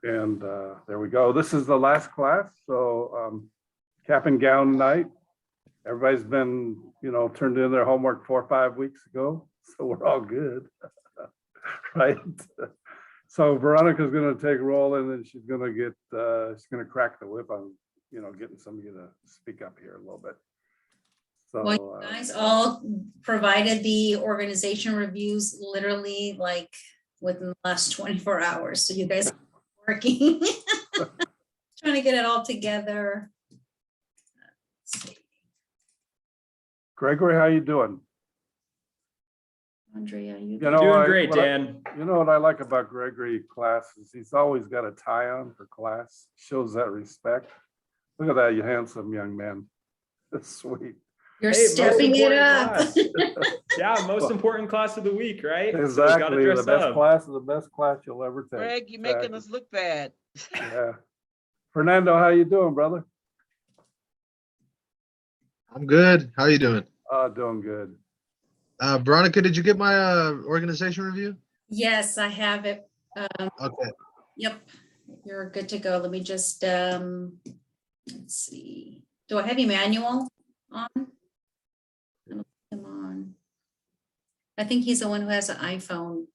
And there we go. This is the last class. So cap and gown night. Everybody's been, turned in their homework 4 or 5 weeks ago. So we're all good, right? So Veronica's going to take roll and then she's going to crack the whip on, getting some of you to speak up here a little bit. So Well, you guys all provided the organization reviews literally like within the last 24 hours. So you guys are working, trying to get it all together. Let's see. Gregory, how you doing? Andrea, you Doing great, Dan. You know what I like about Gregory classes? He's always got a tie on for class. Shows that respect. Look at that, you handsome young man. That's sweet. You're Hey, most stepping it important up. class. Yeah, most important class of the week, right? So we gotta Exactly. dress The best up. class is the best class you'll ever take. Greg, you're making Exactly. us look bad. Yeah. Fernando, how you doing, brother? I'm good. How you doing? Doing good. Veronica, did you get my organization review? Yes, I have it. Okay. Yep, you're good to go. Let me just, let's see. Do I have Emmanuel on? I don't see him on. I think he's the one who has an iPhone.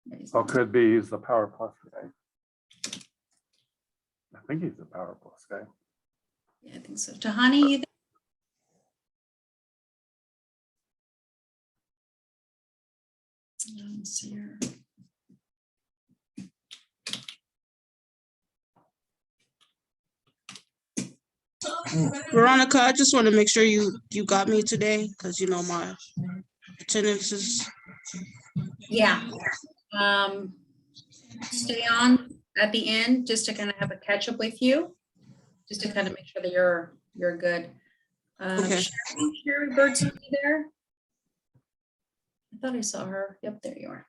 Yeah, he's Oh, on. could be. He's the Power Plus guy. I think he's the Power Plus guy. Yeah, I think so. Tahani, you there? Let's see here. Veronica, I just want to make sure you got me today because my attendance is. Yeah. Stay on at the end just to kind of have a catch up with you, just to kind of make sure that you're good. Okay. Sherry Bird's there. I thought I saw her. Yep, there you are.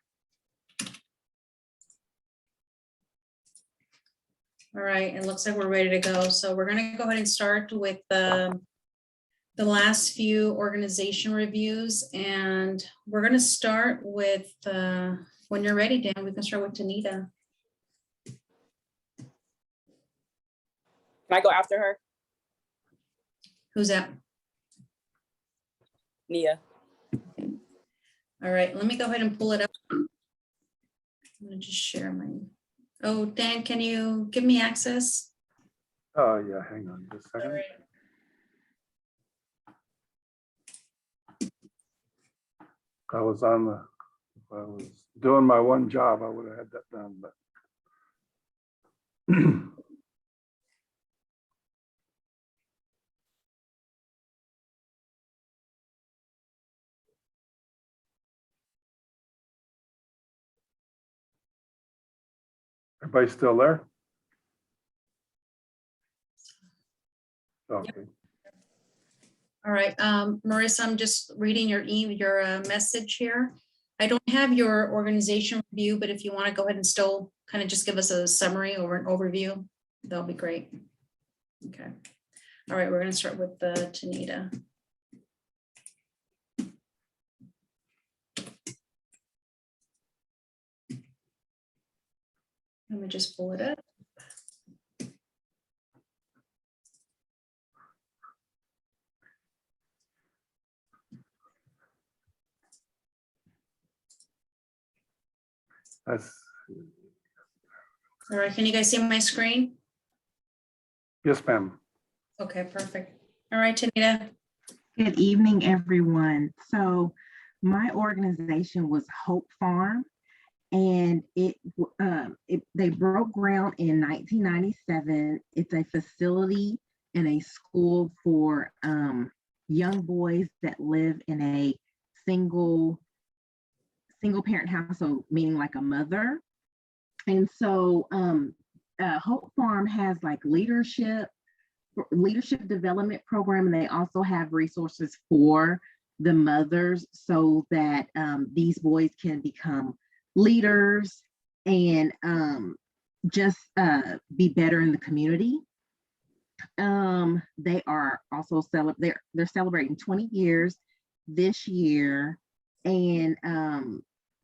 All right, it looks like we're ready to go. So we're going to go ahead and start with the last few organization reviews. And we're going to start with, when you're ready, Dan, we can start with Tanita. Can I go after her? Who's that? Nia. All right, let me go ahead and pull it up. I'm gonna just share my, oh, Dan, can you give me access? Oh, yeah. Hang on just a All second. right. I was if I was doing my one job, I would have had that done, but. Everybody still there? Okay. All right, Marissa, I'm just reading your message here. I don't have your organization review, but if you want to go ahead and still kind of just give us a summary or an overview, that'll be great. Okay. All right, we're going to start with Tanita. Let me just pull it up. That's, All right, can you guys see my screen? yes, ma'am. Okay, perfect. All right, Tanita. Good evening, everyone. So my organization was Hope Farm, and they broke ground in 1997. It's a facility and a school for young boys that live in a single parent household, meaning like a mother. And so Hope Farm has like leadership development program, and they also have resources for the mothers so that these boys can become leaders and just be better in the community. They are also they're celebrating 20 years this year, and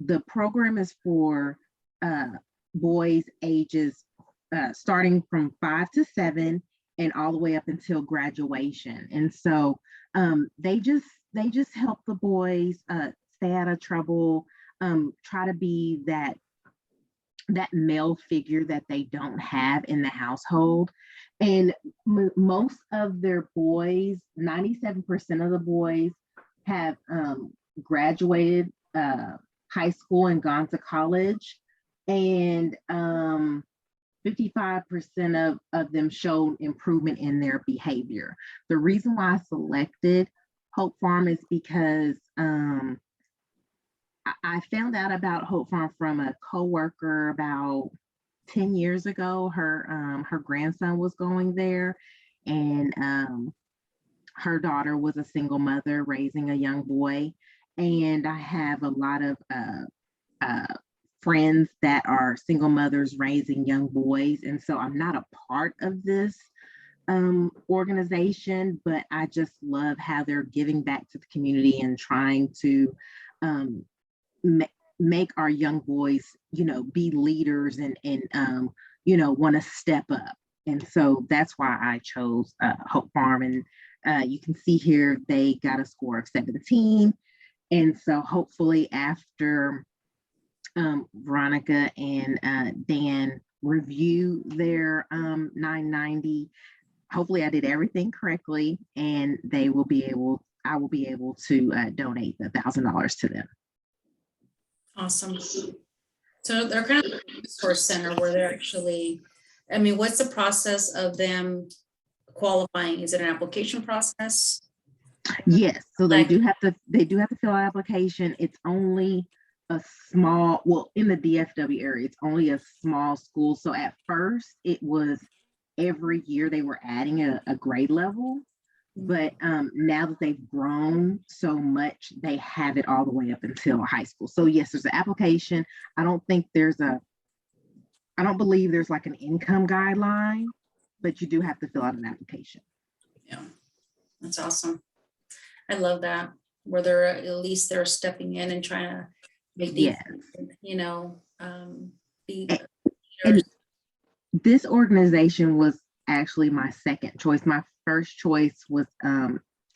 the program is for boys ages starting from 5 to 7 and all the way up until graduation. And so they just help the boys stay out of trouble, try to be that male figure that they don't have in the household. And most of their boys, 97% of the boys have graduated high school and gone to college. And 55% of them showed improvement in their behavior. The reason why I selected Hope Farm is because I found out about Hope Farm from a coworker about 10 years ago. Her grandson was going there, and her daughter was a single mother raising a young boy. And I have a lot of friends that are single mothers raising young boys. And so I'm not a part of this organization, but I just love how they're giving back to the community and trying to make our young boys, be leaders and want to step up. And so that's why I chose Hope Farm. And you can see here, they got a score of 17. And so hopefully after Veronica and Dan review their 990, hopefully I did everything correctly, and I will be able to donate the $1,000 to them. Awesome. So they're kind of a resource center where they're actually, I mean, what's the process of them qualifying? Is it an application process? Yes, so they Like- do have to fill out application. It's only a small, well, in the DFW area, it's only a small school. So at first it was every year they were adding a grade level, but now that they've grown so much, they have it all the way up until high school. So yes, there's an application. I don't believe there's like an income guideline, but you do have to fill out an application. Yeah, that's awesome. I love that, where they're at least they're stepping in and trying to make these, Yes. be. And this organization was actually my second choice. My first choice was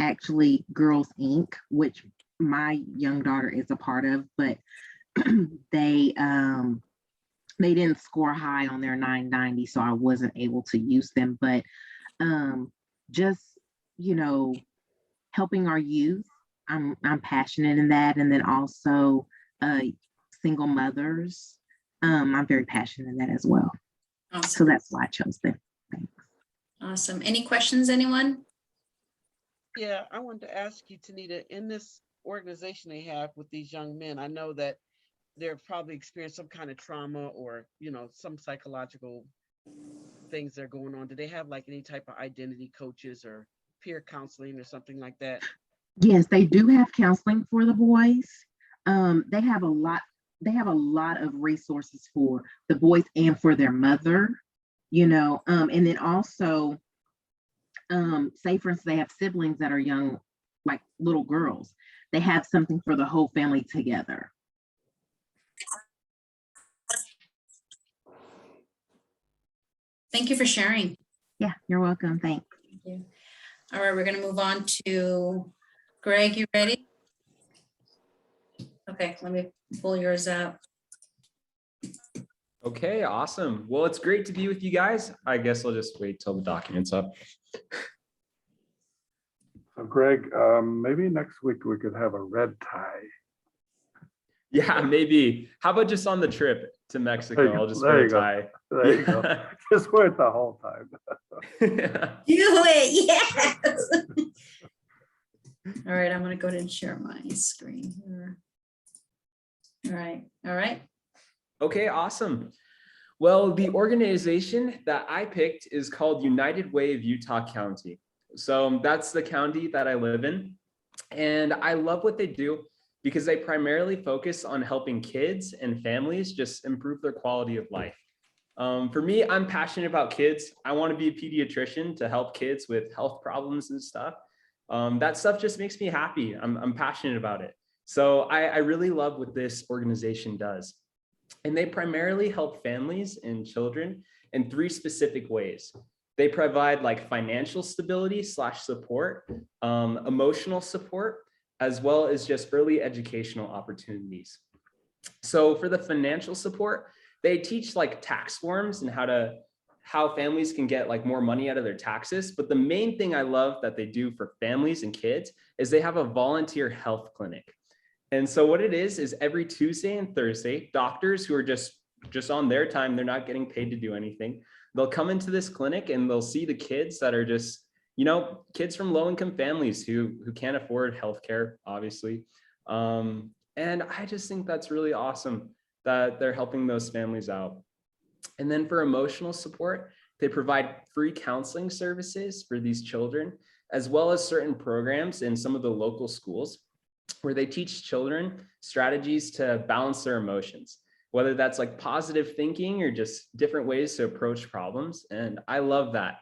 actually Girls Inc., which my young daughter is a part of, but they didn't score high on their 990, so I wasn't able to use them. But just helping our youth, I'm passionate in that, and then also single mothers, I'm very passionate in that as well. So Awesome. that's why I chose them. Thanks. Awesome. Any questions, anyone? Yeah, I wanted to ask you, Tanita, in this organization they have with these young men, I know that they're probably experienced some kind of trauma or, some psychological things that are going on. Do they have like any type of identity coaches or peer counseling or something like that? Yes, they do have counseling for the boys. They have a lot of resources for the boys and for their mother, and then also, say for instance, they have siblings that are young, like little girls. They have something for the whole family together. Thank you for sharing. Yeah, you're welcome. Thanks. Thank you. All right, we're gonna move on to Greg. You ready? Okay, let me pull yours out. Okay, awesome. Well, it's great to be with you guys. I guess I'll just wait till the document's up. So Greg, maybe next week we could have a red tie. Yeah, maybe. How about just on the trip to There you Mexico? go. I'll just There wear you a go. tie. There you go. Just wear it the whole time. Do it, yes. All right, I'm gonna go ahead and share my screen here. All right. Okay, awesome. Well, the organization that I picked is called United Way of Utah County. So that's the county that I live in. And I love what they do because they primarily focus on helping kids and families just improve their quality of life. For me, I'm passionate about kids. I want to be a pediatrician to help kids with health problems and stuff. That stuff just makes me happy. I'm passionate about it. So I really love what this organization does. And they primarily help families and children in 3 specific ways. They provide like financial stability / support, emotional support, as well as just early educational opportunities. So for the financial support, they teach like tax forms and how families can get like more money out of their taxes. But the main thing I love that they do for families and kids is they have a volunteer health clinic. And so what it is every Tuesday and Thursday, doctors who are just on their time, they're not getting paid to do anything. They'll come into this clinic and they'll see the kids that are just, kids from low income families who can't afford healthcare, obviously. And I just think that's really awesome that they're helping those families out. And then for emotional support, they provide free counseling services for these children, as well as certain programs in some of the local schools where they teach children strategies to balance their emotions, whether that's like positive thinking or just different ways to approach problems. And I love that.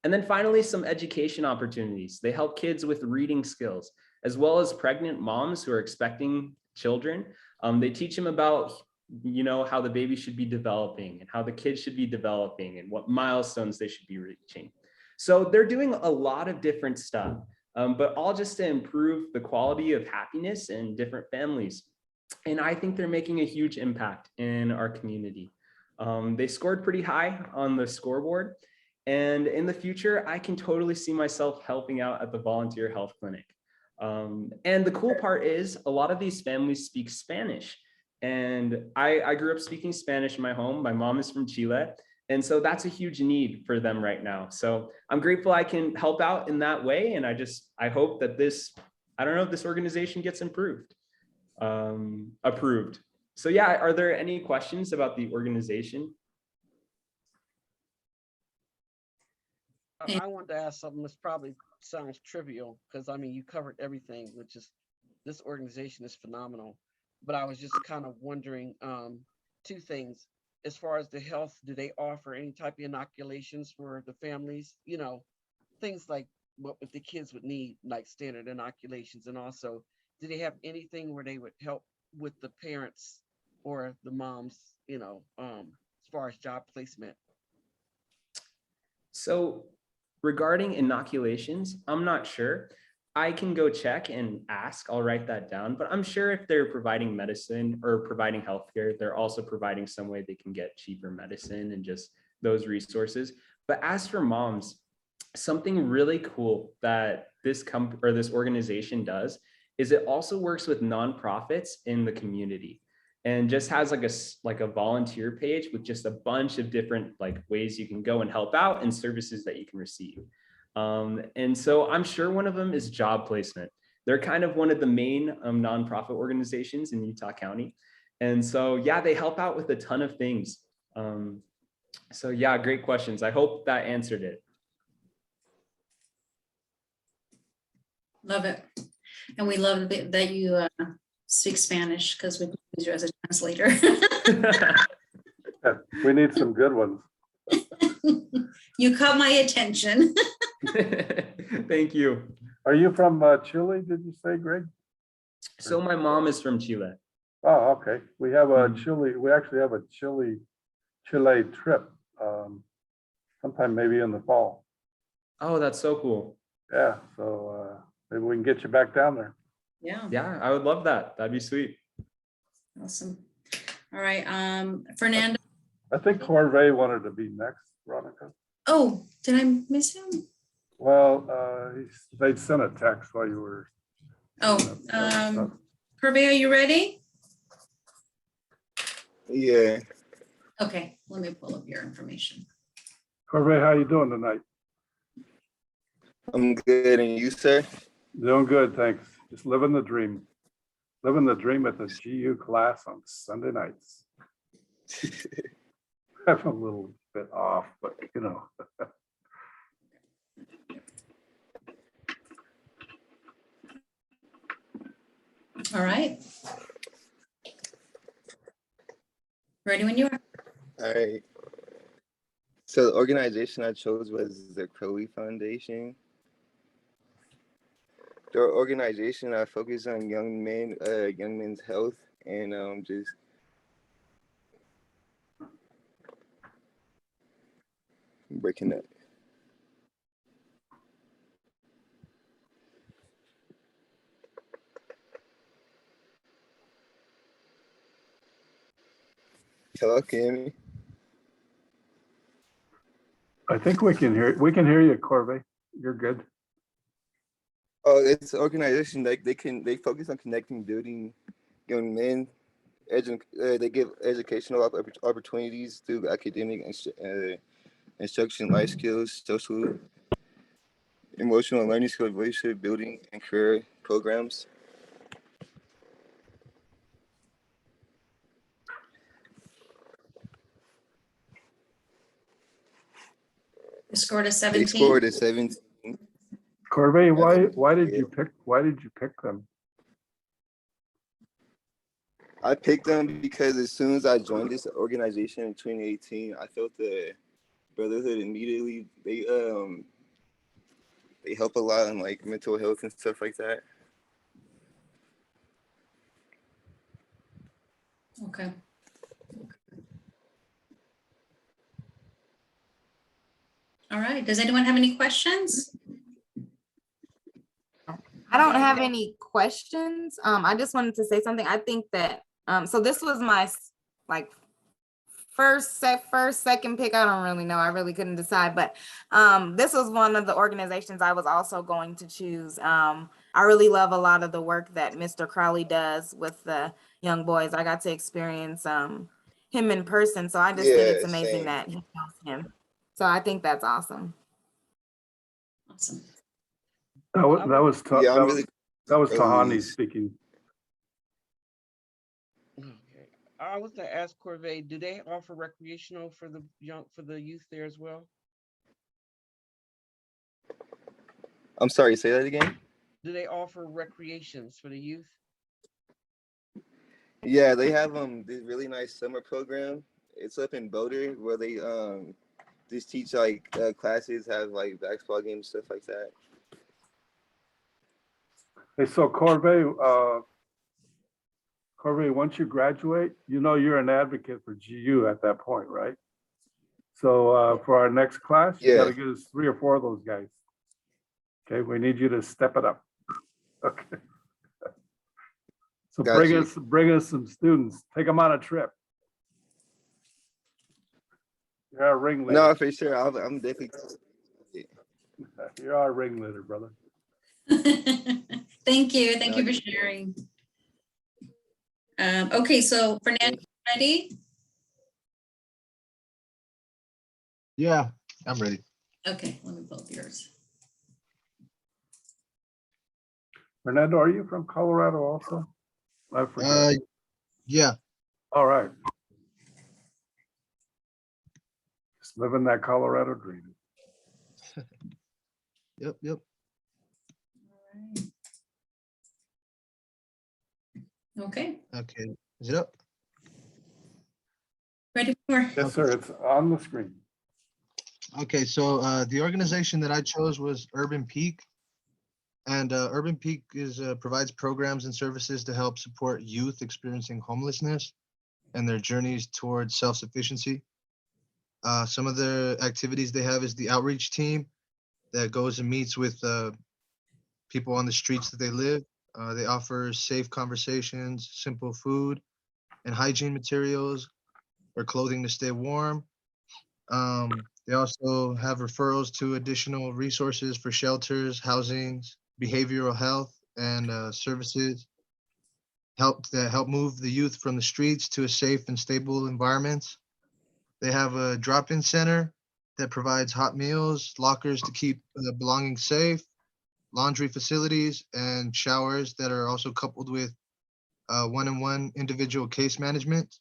And then finally, some education opportunities. They help kids with reading skills, as well as pregnant moms who are expecting children. They teach them about, how the baby should be developing and how the kids should be developing and what milestones they should be reaching. So they're doing a lot of different stuff, but all just to improve the quality of happiness in different families. And I think they're making a huge impact in our community. They scored pretty high on the scoreboard. And in the future, I can totally see myself helping out at the volunteer health clinic. And the cool part is a lot of these families speak Spanish. And I grew up speaking Spanish in my home. My mom is from Chile. And so that's a huge need for them right now. So I'm grateful I can help out in that way. And I hope that this organization gets approved. So yeah, are there any questions about the organization? I wanted to ask something that's probably sounds trivial, because I mean, you covered everything, which is, this organization is phenomenal. But I was just kind of wondering, 2 things. As far as the health, do they offer any type of inoculations for the families? Things like what the kids would need, like standard inoculations. And also, do they have anything where they would help with the parents or the moms, as far as job placement? So regarding inoculations, I'm not sure. I can go check and ask. I'll write that down, but I'm sure if they're providing medicine or providing healthcare, they're also providing some way they can get cheaper medicine and just those resources. But as for moms, something really cool that this organization does is it also works with nonprofits in the community and just has like a volunteer page with just a bunch of different like ways you can go and help out and services that you can receive. And so I'm sure one of them is job placement. They're kind of one of the main nonprofit organizations in Utah County. And so, yeah, they help out with a ton of things. So yeah, great questions. I hope that answered it. Love it. And we love that you speak Spanish, because we can use you as a translator. We need some good ones. You caught my attention. Thank you. Are you from Chile, did you say, Greg? So my mom is from Chile. Oh, okay. We have a Mhm. Chile, we actually have a Chile trip, sometime maybe in the fall. Oh, that's so cool. Yeah, so maybe we can get you back down there. Yeah, Yeah, I would love that. That'd be sweet. awesome. All right, Fernando. I think Corvée wanted to be next, Veronica. Oh, did I miss him? Well, they'd sent a text while you were. Oh, Corvée, are you ready? Yeah, Okay, let me pull up your information. Corvée, how you doing tonight? I'm good. And you, sir? Doing good, thanks. Just living the dream. Living the dream at the GU class on Sunday nights. I'm a little bit off, but you know. All right. Ready when you are. All right. So the organization I chose was the Crowley Foundation. They're an organization that focuses on young men's health and just breaking up. Hello, can you hear me? I think we can hear you, Corvey. You're good. Oh, it's an organization like they focus on connecting, building young men. They give educational opportunities through academic instruction, life skills, social, emotional, and learning skills, relationship building, and career programs. You scored a They 17. scored a 17. Corvey, why did Yeah. you pick them? I picked them because as soon as I joined this organization in 2018, I felt the brotherhood immediately. They help a lot on like mental health and stuff like that. Okay. All right. Does anyone have any questions? I don't have any questions. I just wanted to say something. I think that so this was my like first, second pick. I don't really know. I really couldn't decide, but this was one of the organizations I was also going to choose. I really love a lot of the work that Mr. Crowley does with the young boys. I got to experience him in person, so I just think it's Yeah, amazing same. that he knows him. So I think that's awesome. Awesome. That was Yeah, I'm really. Tahani early. speaking. Okay. I was to ask Corvey, do they offer recreational for the youth there as well? I'm sorry, say that again. Do they offer recreations for the youth? Yeah, they have this really nice summer program. It's up in Boulder where they just teach like classes, have like basketball games, stuff like that. Hey, so Corvey, once you graduate, you're an advocate for GU at that point, right? So for our next class, you Yeah. gotta get us 3 or 4 of those guys. Okay, we need you to step it up. Okay. So Got bring you. us some students, take them on a trip. You're our ringleader. No, for sure. I'm definitely. You're our ringleader, brother. Thank you. Thank No, you for sharing. Okay, so Fernando, ready? Yeah, I'm ready. Okay, let me pull up yours. Fernando, are you from Colorado also? I forgot. Yeah, All right. Just living that Colorado dream. yep. Okay, Okay, is it up? ready for? Yes, sir. It's on the screen. Okay, so the organization that I chose was Urban Peak. And Urban Peak provides programs and services to help support youth experiencing homelessness and their journeys towards self-sufficiency. Some of the activities they have is the outreach team that goes and meets with people on the streets that they live. They offer safe conversations, simple food, and hygiene materials or clothing to stay warm. They also have referrals to additional resources for shelters, housings, behavioral health, and services help move the youth from the streets to a safe and stable environment. They have a drop-in center that provides hot meals, lockers to keep the belongings safe, laundry facilities, and showers that are also coupled with one-on-one individual case management.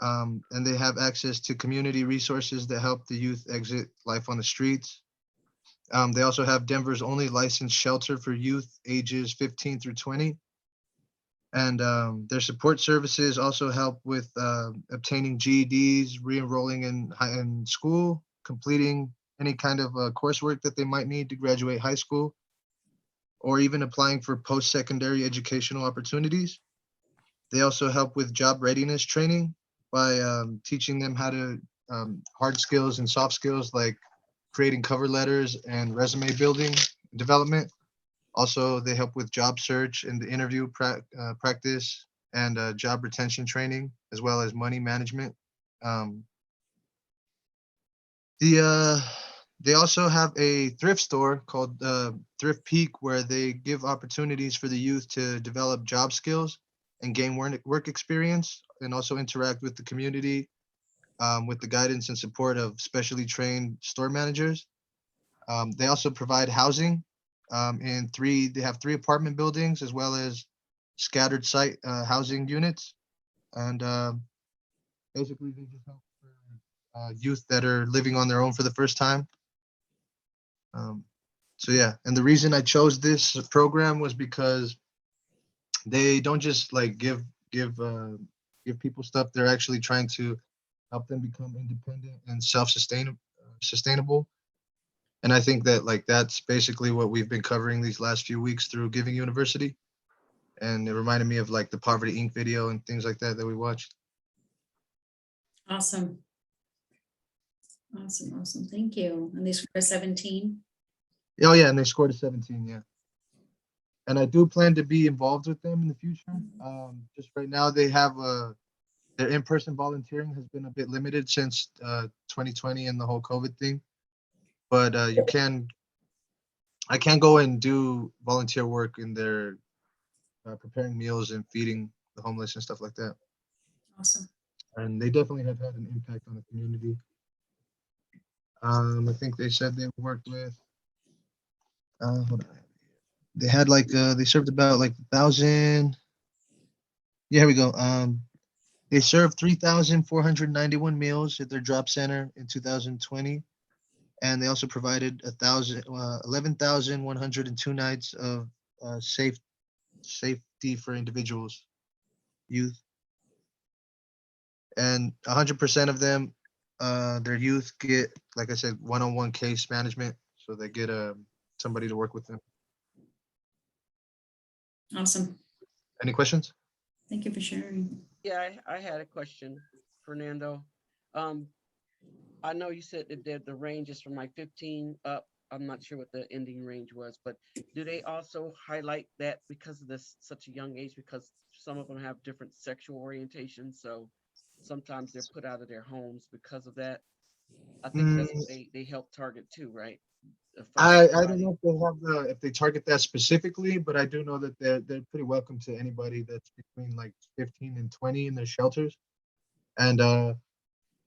And they have access to community resources that help the youth exit life on the streets. They also have Denver's only licensed shelter for youth ages 15 through 20. And their support services also help with obtaining GEDs, re-enrolling in school, completing any kind of coursework that they might need to graduate high school, or even applying for post-secondary educational opportunities. They also help with job readiness training by teaching them how to hard skills and soft skills like creating cover letters and resume building development. Also, they help with job search and the interview practice and job retention training, as well as money management. Um, they also have a thrift store called Thrift Peak, where they give opportunities for the youth to develop job skills and gain work experience, and also interact with the community with the guidance and support of specially trained store managers. They also provide housing they have 3 apartment buildings as well as scattered site housing units. And basically they just help for youth that are living on their own for the first time. So yeah, and the reason I chose this program was because they don't just like give people stuff. They're actually trying to help them become independent and sustainable. And I think that like that's basically what we've been covering these last few weeks through Giving University. And it reminded me of like the Poverty Inc. video and things like that we watched. Awesome. Awesome. Thank you. And they scored 17. Oh yeah, and they scored a 17, yeah. And I do plan to be involved with them in the future. Just right now they have their in-person volunteering has been a bit limited since 2020 and the whole COVID thing. But I can go and do volunteer work in their preparing meals and feeding the homeless and stuff like that. Awesome. And they definitely have had an impact on the community. I think they said they worked with, hold on. They had like, they served about like 1,000. Yeah, here we go. They served 3,491 meals at their drop center in 2020. And they also provided 11,102 nights of safety for individuals, youth. And 100% of them, their youth get, like I said, one-on-one case management. So they get somebody to work with them. Awesome. Any questions? Thank you for sharing. Yeah, I had a question, Fernando. I know you said that the range is from like 15 up. I'm not sure what the ending range was, but do they also highlight that because of this such a young age, because some of them have different sexual orientations, so sometimes they're put out of their homes because of that? I think that's what they help target too, right? I don't know if they have if they target that specifically, but I do know that they're pretty welcome to anybody that's between like 15 and 20 in their shelters. And as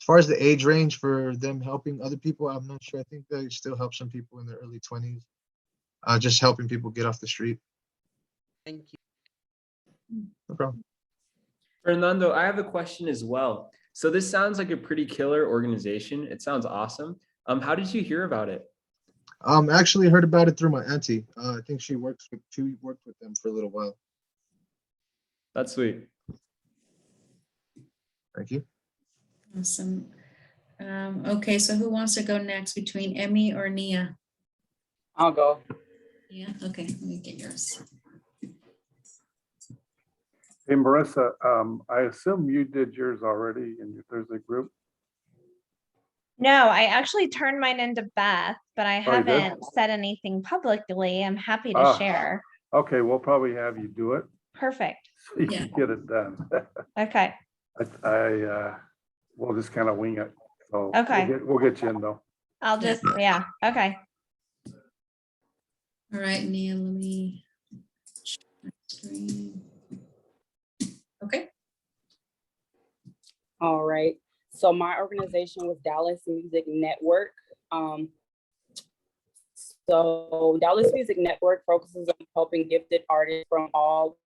far as the age range for them helping other people, I'm not sure. I think they still help some people in their early 20s, just helping people get off the street. Thank you. No problem. Fernando, I have a question as well. So this sounds like a pretty killer organization. It sounds awesome. How did you hear about it? Actually heard about it through my auntie. I think she worked with them for a little while. That's sweet. Thank you. Awesome. Okay, so who wants to go next between Emmy or Nia? I'll go. Yeah, okay, let me get yours. Hey, Marissa, I assume you did yours already in your Thursday group? No, I actually turned mine into Beth, but I Oh, you did? haven't said anything publicly. I'm happy to Ah. share. Okay, we'll probably have you do it Perfect. so you Yeah. can get it done. Okay. We'll just kind of wing it. So Okay. we'll get you in though. I'll just, yeah, okay. All right, Nia, let me share my screen. Okay. All right. So my organization was Dallas Music Network. So Dallas Music Network focuses on helping gifted artists from all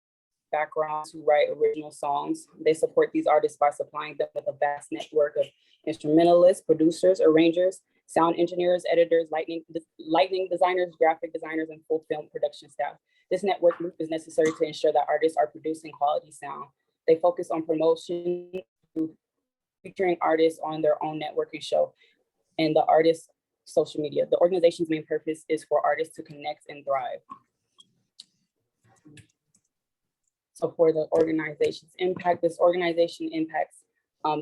backgrounds who write original songs. They support these artists by supplying them with a vast network of instrumentalists, producers, arrangers, sound engineers, editors, lighting designers, graphic designers, and full film production staff. This network loop is necessary to ensure that artists are producing quality sound. They focus on promotion, featuring artists on their own networking show and the artist's social media. The organization's main purpose is for artists to connect and thrive. So for the organization's impact, this organization impacts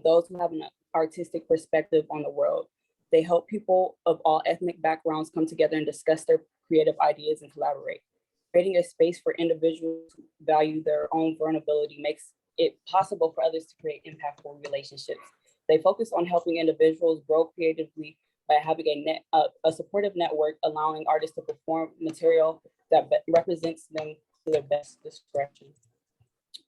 those who have artistic perspective on the world. They help people of all ethnic backgrounds come together and discuss their creative ideas and collaborate. Creating a space for individuals who value their own vulnerability makes it possible for others to create impactful relationships. They focus on helping individuals grow creatively by having a supportive network, allowing artists to perform material that represents them to their best discretion.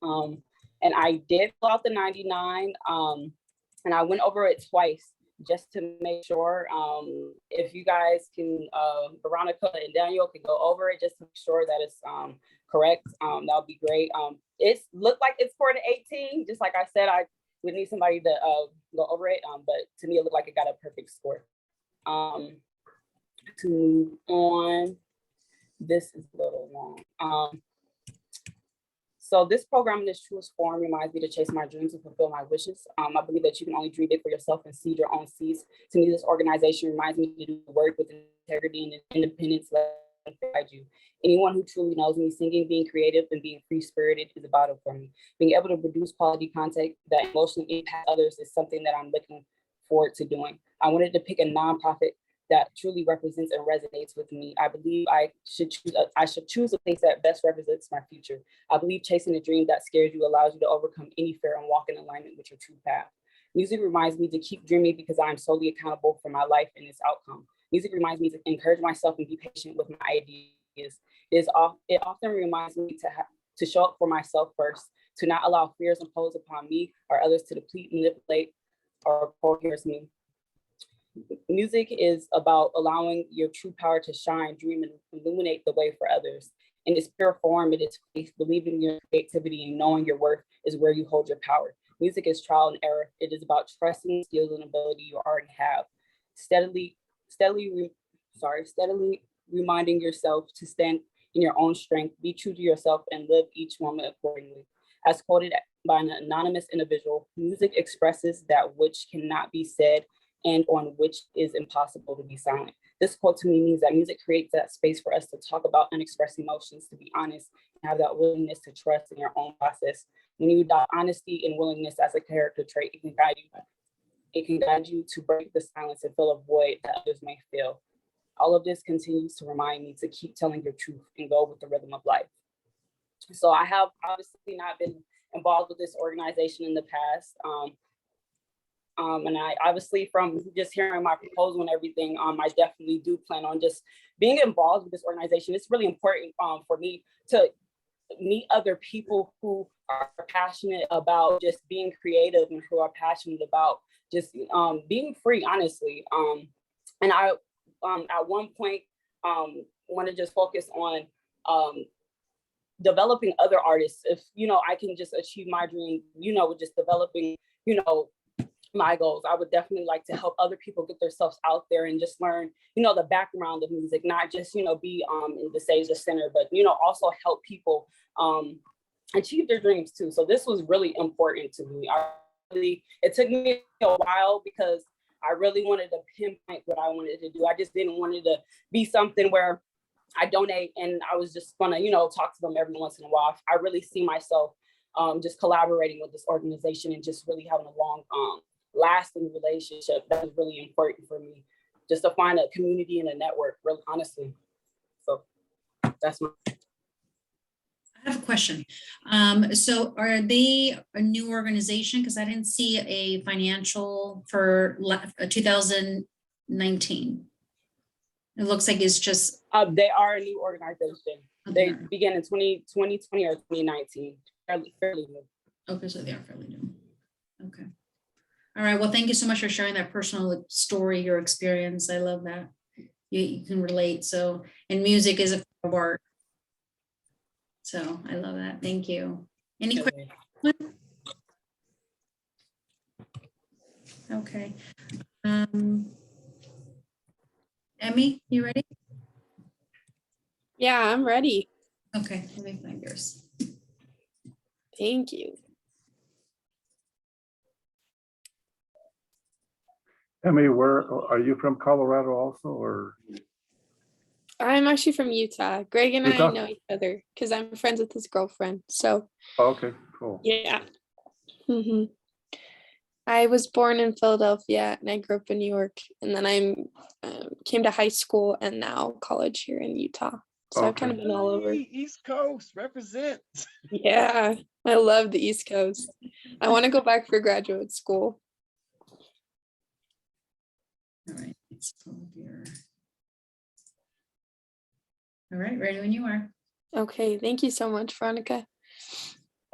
And I did fill out the 99, and I went over it twice just to make sure. If you guys can, Veronica and Daniel can go over it just to make sure that it's correct, that would be great. It's looked like it's for the 18, just like I said, I would need somebody to go over it, but to me, it looked like it got a perfect score. To move on, this is a little long. So this program in its truest form reminds me to chase my dreams and fulfill my wishes. I believe that you can only dream big for yourself and seed your own seeds. To me, this organization reminds me to do the work with integrity and independence that guide you. Anyone who truly knows me, singing, being creative, and being free-spirited is a vital for me. Being able to produce quality content that emotionally impacts others is something that I'm looking forward to doing. I wanted to pick a nonprofit that truly represents and resonates with me. I believe I should choose a place that best represents my future. I believe chasing a dream that scares you allows you to overcome any fear and walk in alignment with your true path. Music reminds me to keep dreaming because I am solely accountable for my life and its outcome. Music reminds me to encourage myself and be patient with my ideas. It often reminds me to show up for myself first, to not allow fears imposed upon me or others to deplete, manipulate, or coerce me. Music is about allowing your true power to shine, dream, and illuminate the way for others. In its pure form, it is faith, believing in your creativity and knowing your worth is where you hold your power. Music is trial and error. It is about trusting skills and ability you already have. Steadily reminding yourself to stand in your own strength, be true to yourself, and live each moment accordingly. As quoted by an anonymous individual, music expresses that which cannot be said and on which is impossible to be silent. This quote to me means that music creates that space for us to talk about unexpressed emotions, to be honest, and have that willingness to trust in your own process. When you adopt honesty and willingness as a character trait, it can guide you to break the silence and fill a void that others may feel. All of this continues to remind me to keep telling your truth and go with the rhythm of life. So I have obviously not been involved with this organization in the past. And I obviously, from just hearing my proposal and everything, I definitely do plan on just being involved with this organization. It's really important for me to meet other people who are passionate about just being creative and who are passionate about just being free, honestly. And I, at one point, want to just focus on developing other artists. If, I can just achieve my dream, with just developing, my goals. I would definitely like to help other people get themselves out there and just learn, the background of music, not just, be in the stage or center, but, also help people achieve their dreams too. So this was really important to me. It took me a while because I really wanted to pinpoint what I wanted to do. I just didn't want it to be something where I donate and I was just gonna, talk to them every once in a while. I really see myself just collaborating with this organization and just really having a long, lasting relationship. That was really important for me, just to find a community and a network, really honestly. So that's my. I have a question. So are they a new organization? Because I didn't see a financial for 2019. It looks like it's just. They are a new organization. They began in 2020 or 2019. Fairly new. Okay, so they are fairly new. Okay. All right. Well, thank you so much for sharing that personal story, your experience. I love that. You can relate. So, and music is a form of art. So I love that. Thank you. Any questions? Okay. Emmy, you ready? Yeah, I'm ready. Okay, let me find yours. Thank you. Emmy, where are you from? Colorado also, or? I'm actually from Utah. Greg and Utah? I know each other because I'm friends with his girlfriend. So Okay, cool. yeah. Mm-hmm. I was born in Philadelphia and I grew up in New York, and then I came to high school and now college here in Utah. So I've kind of Okay. been all over. Hey, East Coast, represent. Yeah, I love the East Coast. I want to go back for graduate school. All right. Let's pull your- All right, ready when you are. Okay, thank you so much, Veronica.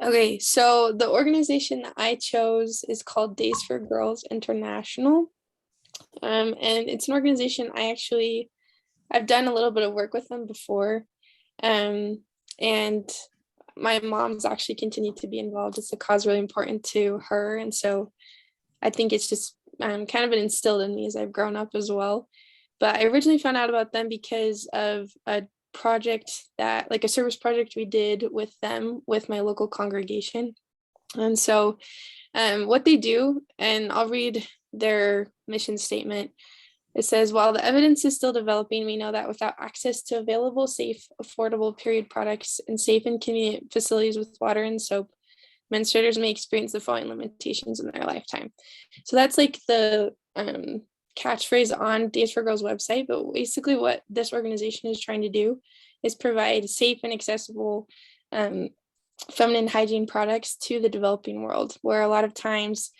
Okay, so the organization that I chose is called Days for Girls International. And it's an organization I've done a little bit of work with them before. And my mom's actually continued to be involved. It's a cause really important to her. And so I think it's just kind of been instilled in me as I've grown up as well. But I originally found out about them because of a project like a service project we did with them with my local congregation. And so what they do, and I'll read their mission statement. It says, while the evidence is still developing, we know that without access to available, safe, affordable period products and safe and convenient facilities with water and soap, menstruators may experience the following limitations in their lifetime. So that's like the catchphrase on Days for Girls website. But basically what this organization is trying to do is provide safe and accessible feminine hygiene products to the developing world, where a lot of times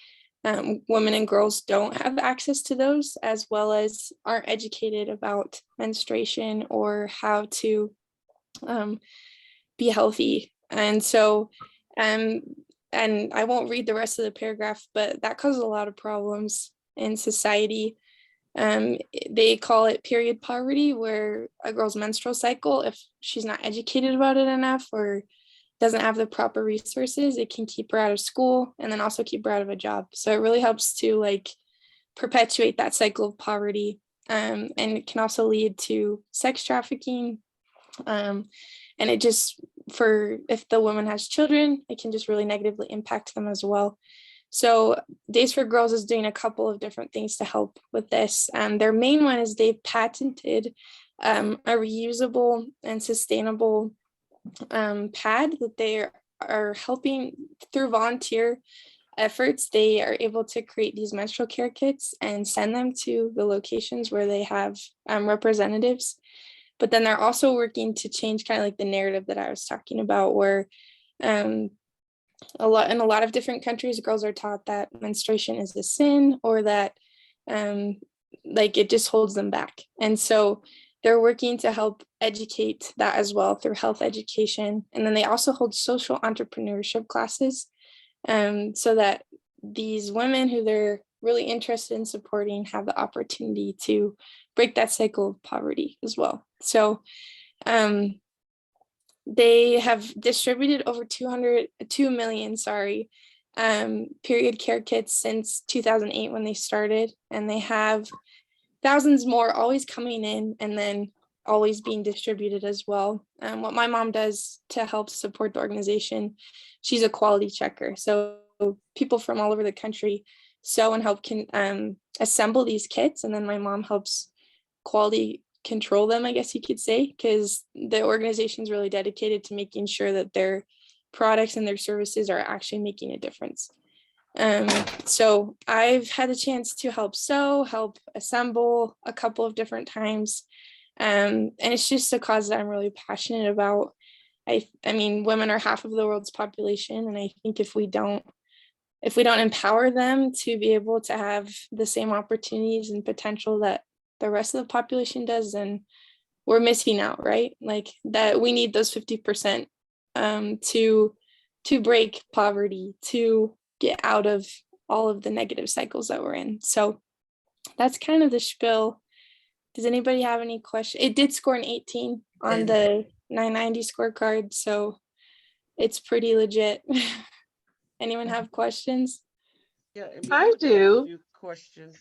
women and girls don't have access to those, as well as aren't educated about menstruation or how to be healthy. And so, and I won't read the rest of the paragraph, but that causes a lot of problems in society. They call it period poverty, where a girl's menstrual cycle, if she's not educated about it enough or doesn't have the proper resources, it can keep her out of school and then also keep her out of a job. So it really helps to like perpetuate that cycle of poverty. And it can also lead to sex trafficking. And it just, if the woman has children, it can just really negatively impact them as well. So Days for Girls is doing a couple of different things to help with this. Their main one is they've patented a reusable and sustainable pad that they are helping through volunteer efforts. They are able to create these menstrual care kits and send them to the locations where they have representatives. But then they're also working to change kind of like the narrative that I was talking about, where in a lot of different countries, girls are taught that menstruation is a sin, or that like it just holds them back. And so they're working to help educate that as well through health education. And then they also hold social entrepreneurship classes so that these women who they're really interested in supporting have the opportunity to break that cycle of poverty as well. So they have distributed over 2 million period care kits since 2008 when they started, and they have thousands more always coming in and then always being distributed as well. What my mom does to help support the organization, she's a quality checker. So people from all over the country sew and help assemble these kits, and then my mom helps quality control them, I guess you could say, because the organization is really dedicated to making sure that their products and their services are actually making a difference. So I've had a chance to help sew, help assemble a couple of different times. And it's just a cause that I'm really passionate about. I mean, women are half of the world's population. And I think if we don't empower them to be able to have the same opportunities and potential that the rest of the population does, then we're missing out, right? Like that we need those 50% to break poverty, to get out of all of the negative cycles that we're in. So that's kind of the spiel. Does anybody have any questions? It did score an 18 on the 990 scorecard, so it's pretty legit. Anyone have questions? Yeah, I do. Questions.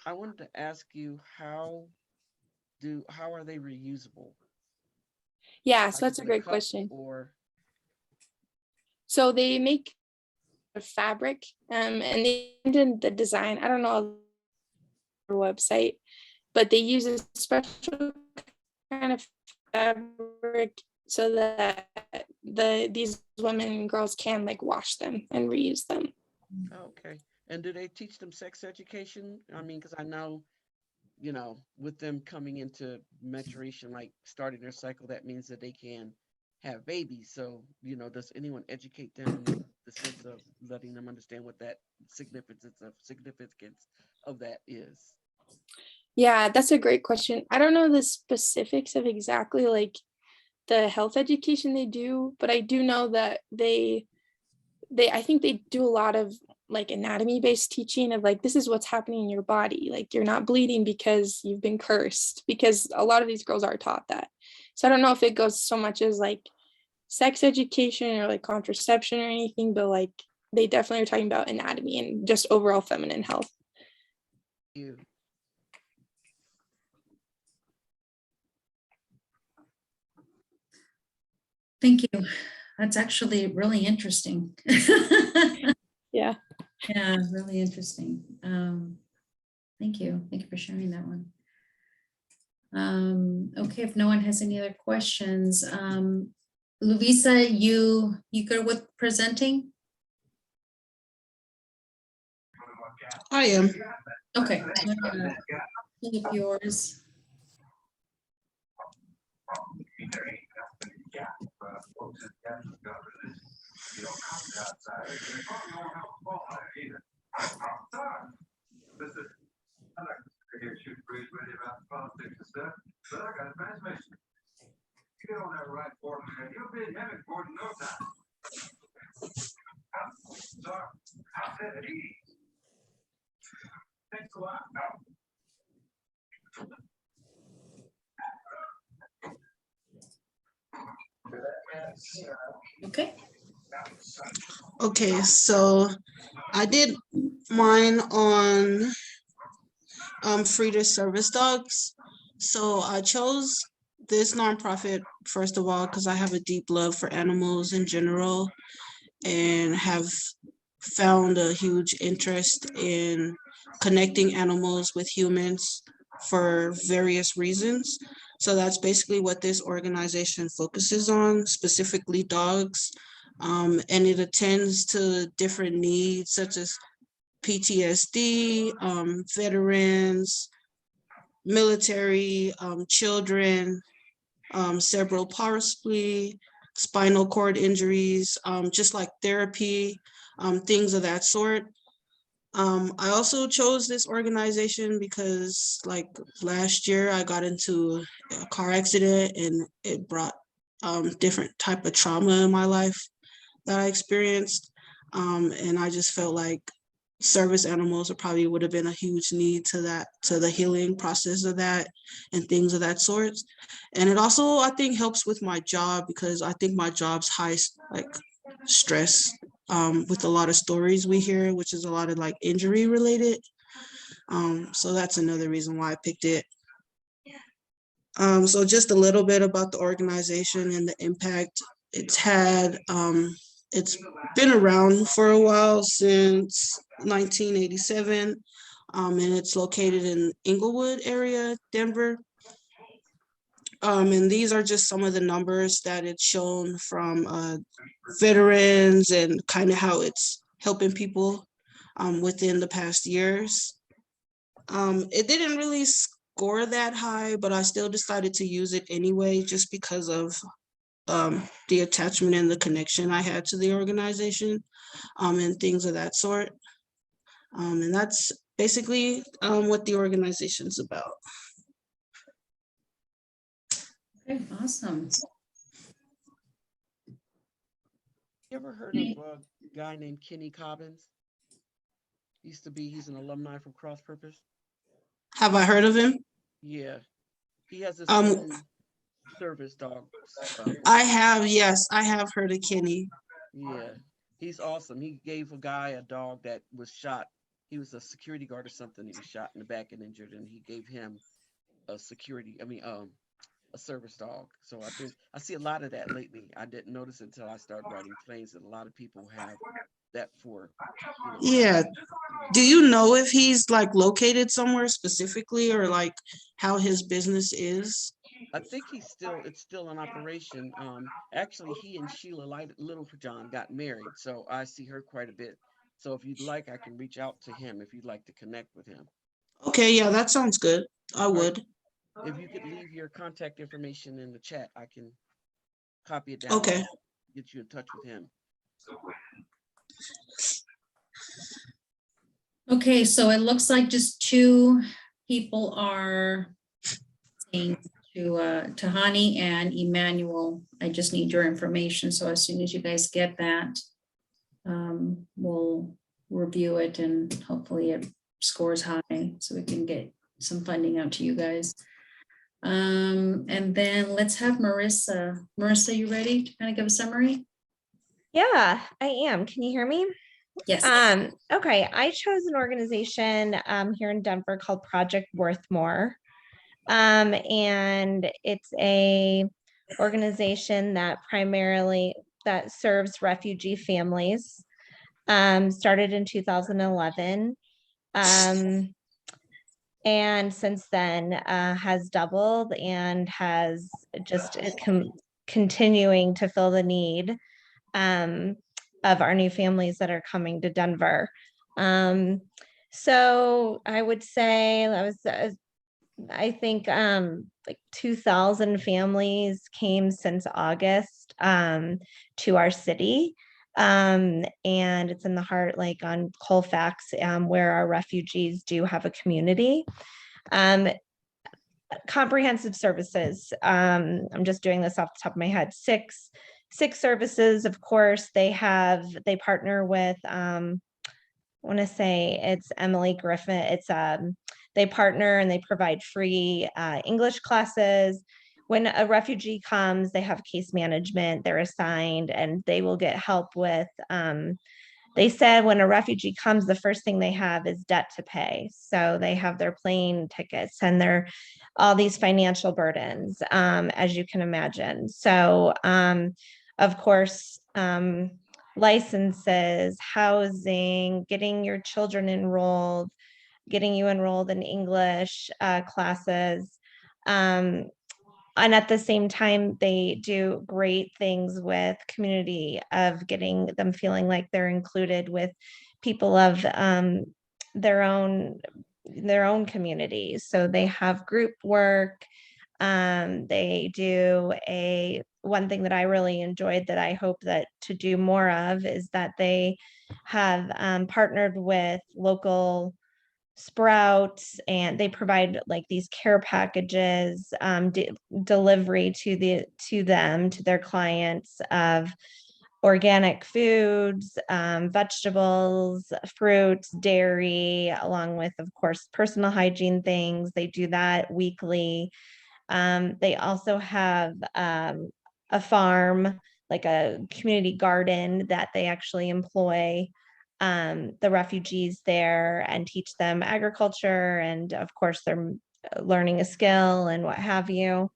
I wanted to ask you how are they reusable? Yeah, so Like, that's is a it great cup question. Or So they make a fabric and they did the design. I don't know their website, but they use a special kind of fabric so that these women and girls can like wash them and reuse them. okay, And do they teach them sex education? I mean, because I know, with them coming into maturation, like starting their cycle, that means that they can have babies. So, does anyone educate them in the sense of letting them understand what that significance of that is? Yeah, that's a great question. I don't know the specifics of exactly like the health education they do, but I do know that I think they do a lot of like anatomy based teaching of like this is what's happening in your body. Like you're not bleeding because you've been cursed, because a lot of these girls are taught that. So I don't know if it goes so much as like sex education or like contraception or anything, but like they definitely are talking about anatomy and just overall feminine health. You. Thank you. That's actually really interesting. Yeah. Yeah, really interesting. Thank you. Thank you for sharing that one. Okay, if no one has any other questions, Luisa, you good with presenting? I am. Okay. I'm gonna flip yours. Okay. Okay, so I did mine on Frida Service Dogs. So I chose this nonprofit, first of all, because I have a deep love for animals in general and have found a huge interest in connecting animals with humans for various reasons. So that's basically what this organization focuses on, specifically dogs. And it attends to different needs such as PTSD, veterans, military, children, cerebral palsy, spinal cord injuries, just like therapy, things of that sort. I also chose this organization because like last year I got into a car accident and it brought different type of trauma in my life that I experienced. And I just felt like service animals probably would have been a huge need to the healing process of that and things of that sort. And it also, I think, helps with my job because I think my job's high like stress with a lot of stories we hear, which is a lot of like injury related. So that's another reason why I picked it. So just a little bit about the organization and the impact it's had. It's been around for a while, since 1987, and it's located in Inglewood area, Denver. And these are just some of the numbers that it's shown from veterans and kind of how it's helping people within the past years. It didn't really score that high, but I still decided to use it anyway, just because of the attachment and the connection I had to the organization and things of that sort. And that's basically what the organization's about. Okay, awesome. You ever heard of a guy named Kenny Cobbins? He's an alumni from Cross Purpose. Have I heard of him? Yeah, he has his own service dog. I have, yes, I have heard of Kenny. Yeah, he's awesome. He gave a guy a dog that was shot. He was a security guard or something. He was shot in the back and injured, and he gave him a service dog. So I see a lot of that lately. I didn't notice it until I started writing plays, and a lot of people have that for. Yeah. Do you know if he's like located somewhere specifically, or like how his business is? I think it's still in operation. Actually, he and Sheila Littlejohn got married, so I see her quite a bit So if you'd like, I can reach out to him if you'd like to connect with him. Okay, yeah, that sounds good. I would. If you could leave your contact information in the chat, I can copy it down. Okay. and get you in touch with him. Okay, so it looks like just 2 people are saying to Tahani and Emmanuel. I just need your information. So as soon as you guys get that, we'll review it and hopefully it scores high so we can get some funding out to you guys. And then let's have Marissa. Marissa, you ready to kind of give a summary? Yeah, I am. Can you hear me? Yes. Okay, I chose an organization here in Denver called Project Worth More. And it's a organization that primarily that serves refugee families. Started in 2011. And since then has doubled and has just continuing to fill the need of our new families that are coming to Denver. So I would say I think like 2,000 families came since August to our city. And it's in the heart, like on Colfax, where our refugees do have a community. Comprehensive services. I'm just doing this off the top of my head. Six services, of course. They partner with, I want to say it's Emily Griffin. It's they partner and they provide free English classes. When a refugee comes, they have case management, they're assigned, and they will get help with, they said when a refugee comes, the first thing they have is debt to pay. So they have their plane tickets and all these financial burdens, as you can imagine. So, of course, licenses, housing, getting your children enrolled, getting you enrolled in English classes. And at the same time, they do great things with community of getting them feeling like they're included with people of their own communities. So they have group work. They do one thing that I really enjoyed that I hope that to do more of is that they have partnered with local Sprouts, and they provide like these care packages, delivery to their clients of organic foods, vegetables, fruits, dairy, along with, of course, personal hygiene things. They do that weekly. They also have a farm, like a community garden that they actually employ the refugees there and teach them agriculture, and of course they're learning a skill and what have you.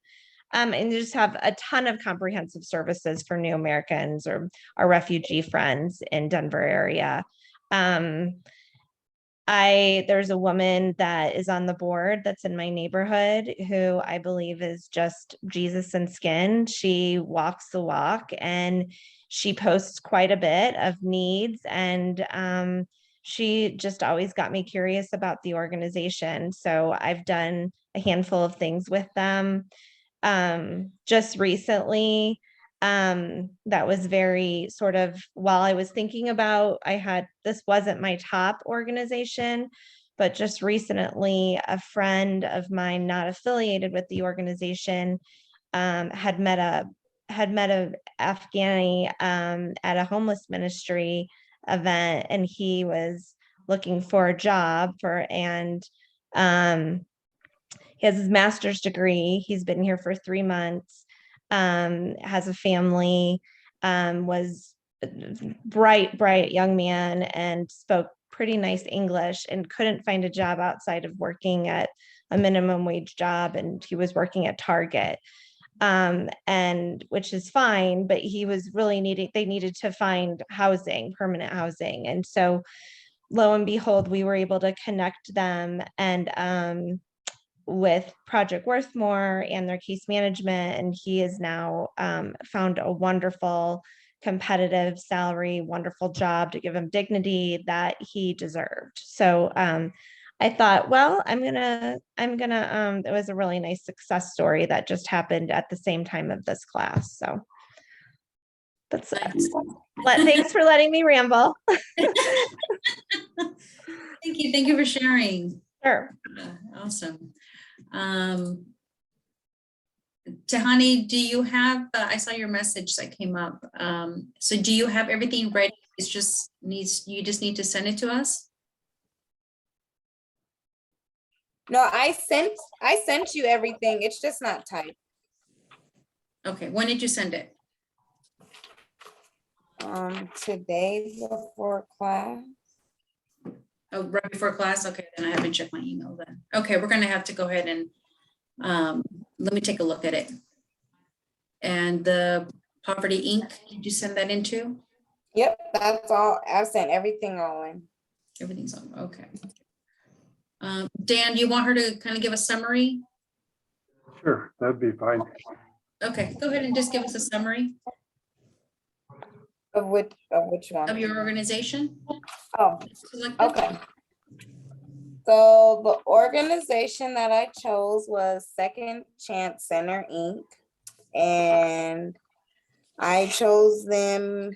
And you just have a ton of comprehensive services for new Americans or our refugee friends in Denver area. There's a woman that is on the board that's in my neighborhood who I believe is just Jesus in skin. She walks the walk and she posts quite a bit of needs, and she just always got me curious about the organization. So I've done a handful of things with them. Just recently, that was very sort of, while I was thinking about, this wasn't my top organization, but just recently a friend of mine not affiliated with the organization had met a Afghani at a homeless ministry event, and he was looking for a job and he has his master's degree. He's been here for 3 months, has a family, was a bright young man and spoke pretty nice English and couldn't find a job outside of working at a minimum wage job. And he was working at Target, and which is fine, but he was really they needed to find permanent housing. And so lo and behold, we were able to connect them and with Project Worth More and their case management. And he has now found a wonderful competitive salary, wonderful job, to give him dignity that he deserved. So I thought, well, it was a really nice success story that just happened at the same time of this class. So that's Nice. thanks for letting me ramble. Thank you for sharing. Sure. Awesome. Tahani, do you have, I saw your message that came up. So do you have everything ready? You just need to send it to us? No, I sent you everything. It's just not typed. Okay, when did you send it? Today before class. Oh, right before class? Okay, then I haven't checked my email then. Okay, we're gonna have to go ahead and let me take a look at it. And the Poverty Inc., did you send that into? Yep, that's all. I've sent everything all in. Everything's on, okay. Dan, do you want her to kind of give a summary? Sure, that'd be fine. Okay, go ahead and just give us a summary Of which one? of your organization. Oh, Selected. okay. So the organization that I chose was Second Chance Center, Inc. And I chose them,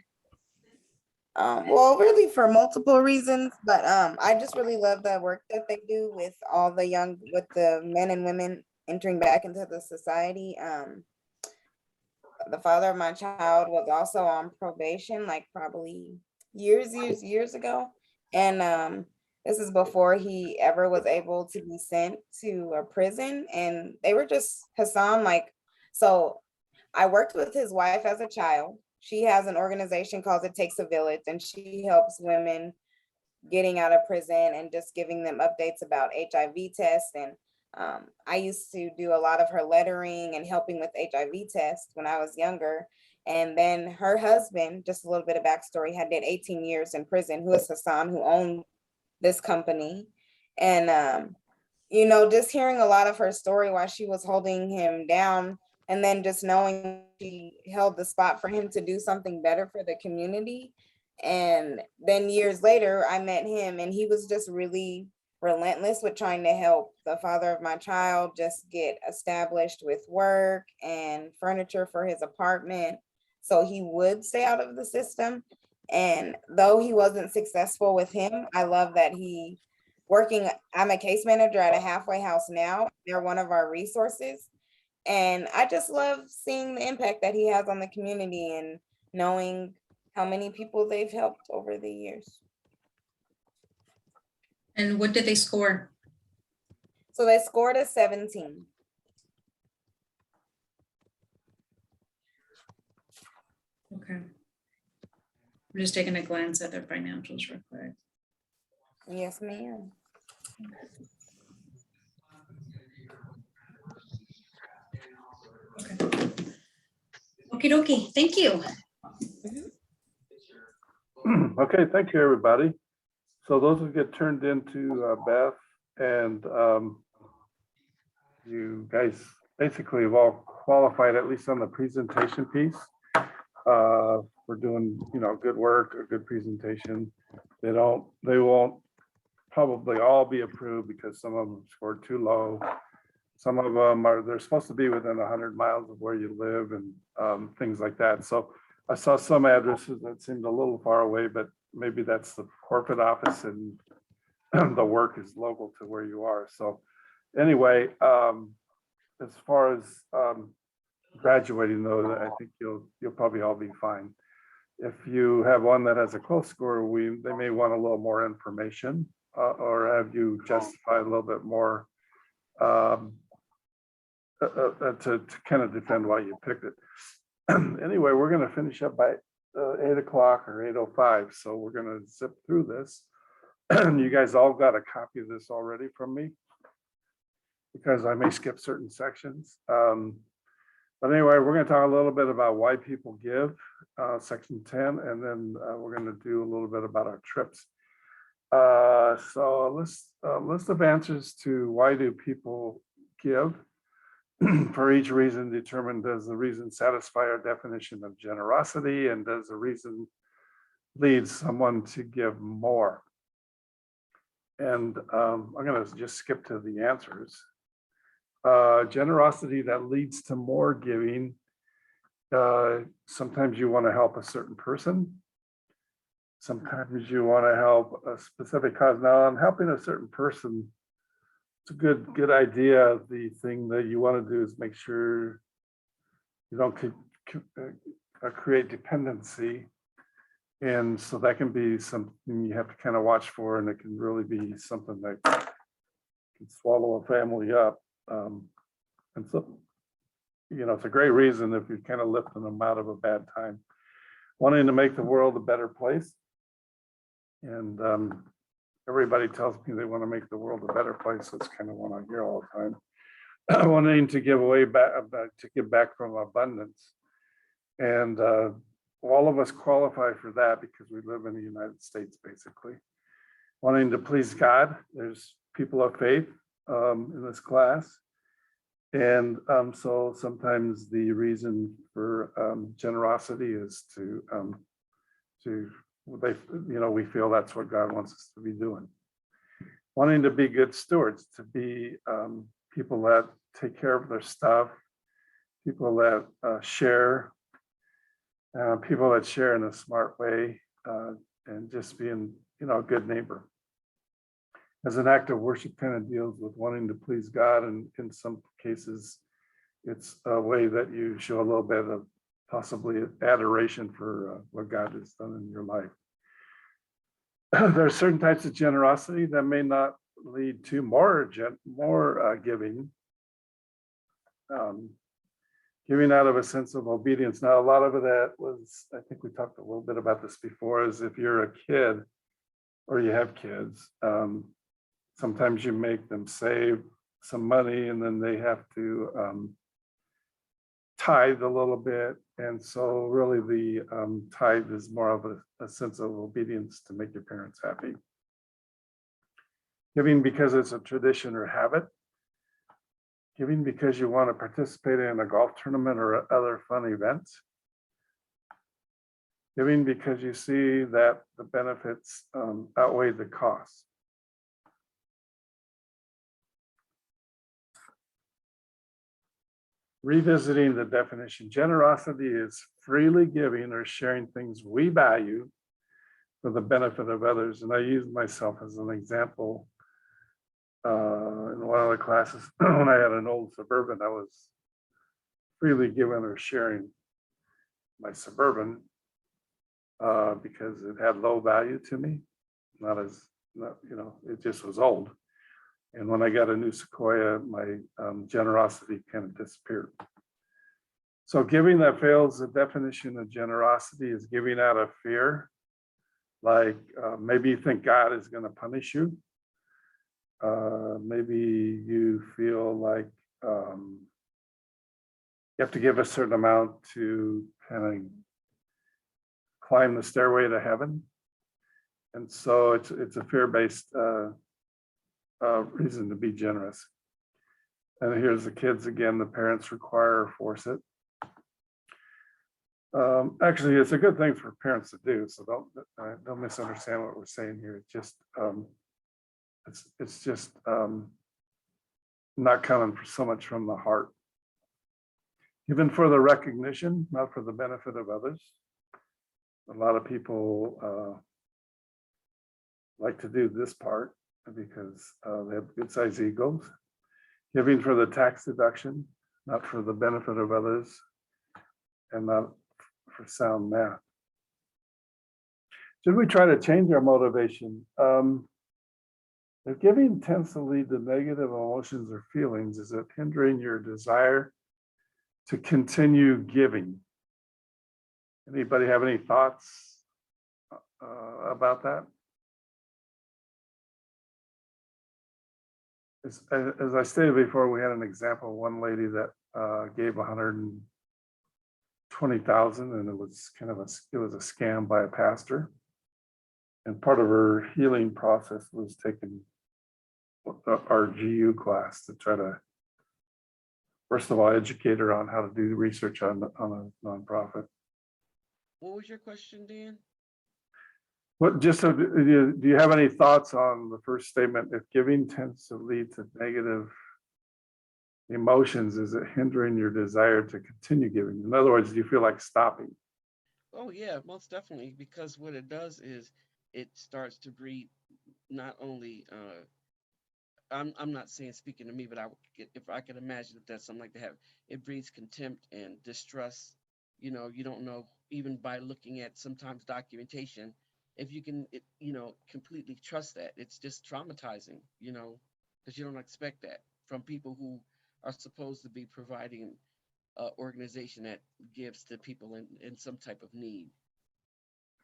well, really for multiple reasons, but I just really love the work that they do with all the with the men and women entering back into the society. The father of my child was also on probation, like probably years ago. And this is before he ever was able to be sent to a prison. And they were just, Hassan, like, so I worked with his wife as a child. She has an organization called It Takes a Village, and she helps women getting out of prison and just giving them updates about HIV tests. And I used to do a lot of her lettering and helping with HIV tests when I was younger. And then her husband, just a little bit of backstory, had did 18 years in prison, who is Hassan, who owned this company. And, you know, just hearing a lot of her story while she was holding him down, and then just knowing she held the spot for him to do something better for the community. And then years later, I met him, and he was just really relentless with trying to help the father of my child just get established with work and furniture for his apartment so he would stay out of the system. And though he wasn't successful with him, I love that I'm a case manager at a halfway house now. They're one of our resources. And I just love seeing the impact that he has on the community and knowing how many people they've helped over the years. And what did they score? So they scored a 17. Okay. I'm just taking a glance at their financials real quick. Yes, ma'am. Okay. Okie dokie, thank you. Okay, thank you, everybody. So those will get turned into Beth, and you guys basically have all qualified, at least on the presentation piece. We're doing, you know, good work, a good presentation. They won't probably all be approved because some of them scored too low. Some of them they're supposed to be within 100 miles of where you live and things like that. So I saw some addresses that seemed a little far away, but maybe that's the corporate office and the work is local to where you are. So anyway, as far as graduating though, I think you'll probably all be fine. If you have one that has a close score, they may want a little more information or have you justify a little bit more to kind of defend why you picked it. Anyway, we're going to finish up by 8 o'clock or 8:05. So we're going to zip through this. You guys all got a copy of this already from me because I may skip certain sections. But anyway, we're going to talk a little bit about why people give, section 10, and then we're going to do a little bit about our trips. So a list of answers to why do people give. For each reason determined, does the reason satisfy our definition of generosity, and does the reason lead someone to give more? And I'm going to just skip to the answers. Generosity that leads to more giving. Sometimes you want to help a certain person. Sometimes you want to help a specific cause. Now, I'm helping a certain person. It's a good idea. The thing that you want to do is make sure you don't create dependency. And so that can be something you have to kind of watch for, and it can really be something that can swallow a family up. And so, you know, it's a great reason if you're kind of lifting them out of a bad time, wanting to make the world a better place. And everybody tells me they want to make the world a better place. That's kind of what I hear all the time. Wanting to give away back, to give back from abundance. And all of us qualify for that because we live in the United States, basically. Wanting to please God. There's people of faith in this class. And so sometimes the reason for generosity is we feel that's what God wants us to be doing. Wanting to be good stewards, to be people that take care of their stuff, people that share, people that share in a smart way, and just being, a good neighbor. As an act of worship, kind of deals with wanting to please God, and in some cases, it's a way that you show a little bit of possibly adoration for what God has done in your life. There are certain types of generosity that may not lead to more giving. Giving out of a sense of obedience. Now, a lot of that was, I think we talked a little bit about this before, is if you're a kid or you have kids, sometimes you make them save some money and then they have to tithe a little bit. And so really the tithe is more of a sense of obedience to make your parents happy. Giving because it's a tradition or habit. Giving because you want to participate in a golf tournament or other fun events. Giving because you see that the benefits outweigh the costs. Revisiting the definition, generosity is freely giving or sharing things we value for the benefit of others. And I use myself as an example. In one of the classes, when I had an old Suburban, I was freely giving or sharing my Suburban because it had low value to me. It just was old. And when I got a new Sequoia, my generosity kind of disappeared. So giving that fails the definition of generosity is giving out of fear. Like maybe you think God is going to punish you. Maybe you feel like you have to give a certain amount to kind of climb the stairway to heaven. And so it's a fear-based reason to be generous. And here's the kids again, the parents require or force it. Actually, it's a good thing for parents to do, so don't misunderstand what we're saying here. It's just not coming so much from the heart. Given for the recognition, not for the benefit of others. A lot of people like to do this part because they have good sized egos. Giving for the tax deduction, not for the benefit of others, and not for sound math. Should we try to change our motivation? If giving tends to lead to negative emotions or feelings, is it hindering your desire to continue giving? Anybody have any thoughts about that? As I stated before, we had an example of one lady that gave $120,000, and it was a scam by a pastor. And part of her healing process was taking our GU class to try to first of all, educate her on how to do research on a nonprofit. What was your question, Dan? What, just so, do you have any thoughts on the first statement? If giving tends to lead to negative emotions, is it hindering your desire to continue giving? In other words, do you feel like stopping? Oh yeah, most definitely, because what it does is it starts to breed not only I'm not saying speaking to me, but if I could imagine that that's something like that, it breeds contempt and distrust. You know, you don't know, even by looking at sometimes documentation, if you can, completely trust that. It's just traumatizing, because you don't expect that from people who are supposed to be providing an organization that gives to people in some type of need.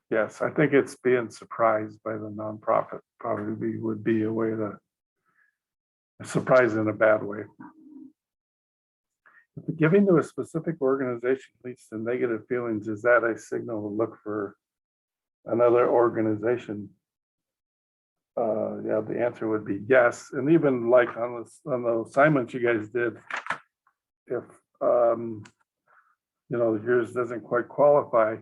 Yes, I think it's being surprised by the nonprofit would be a way to surprise in a bad way. If giving to a specific organization leads to negative feelings, is that a signal to look for another organization? Yeah, the answer would be yes. And even like on the assignments you guys did, if yours doesn't quite qualify,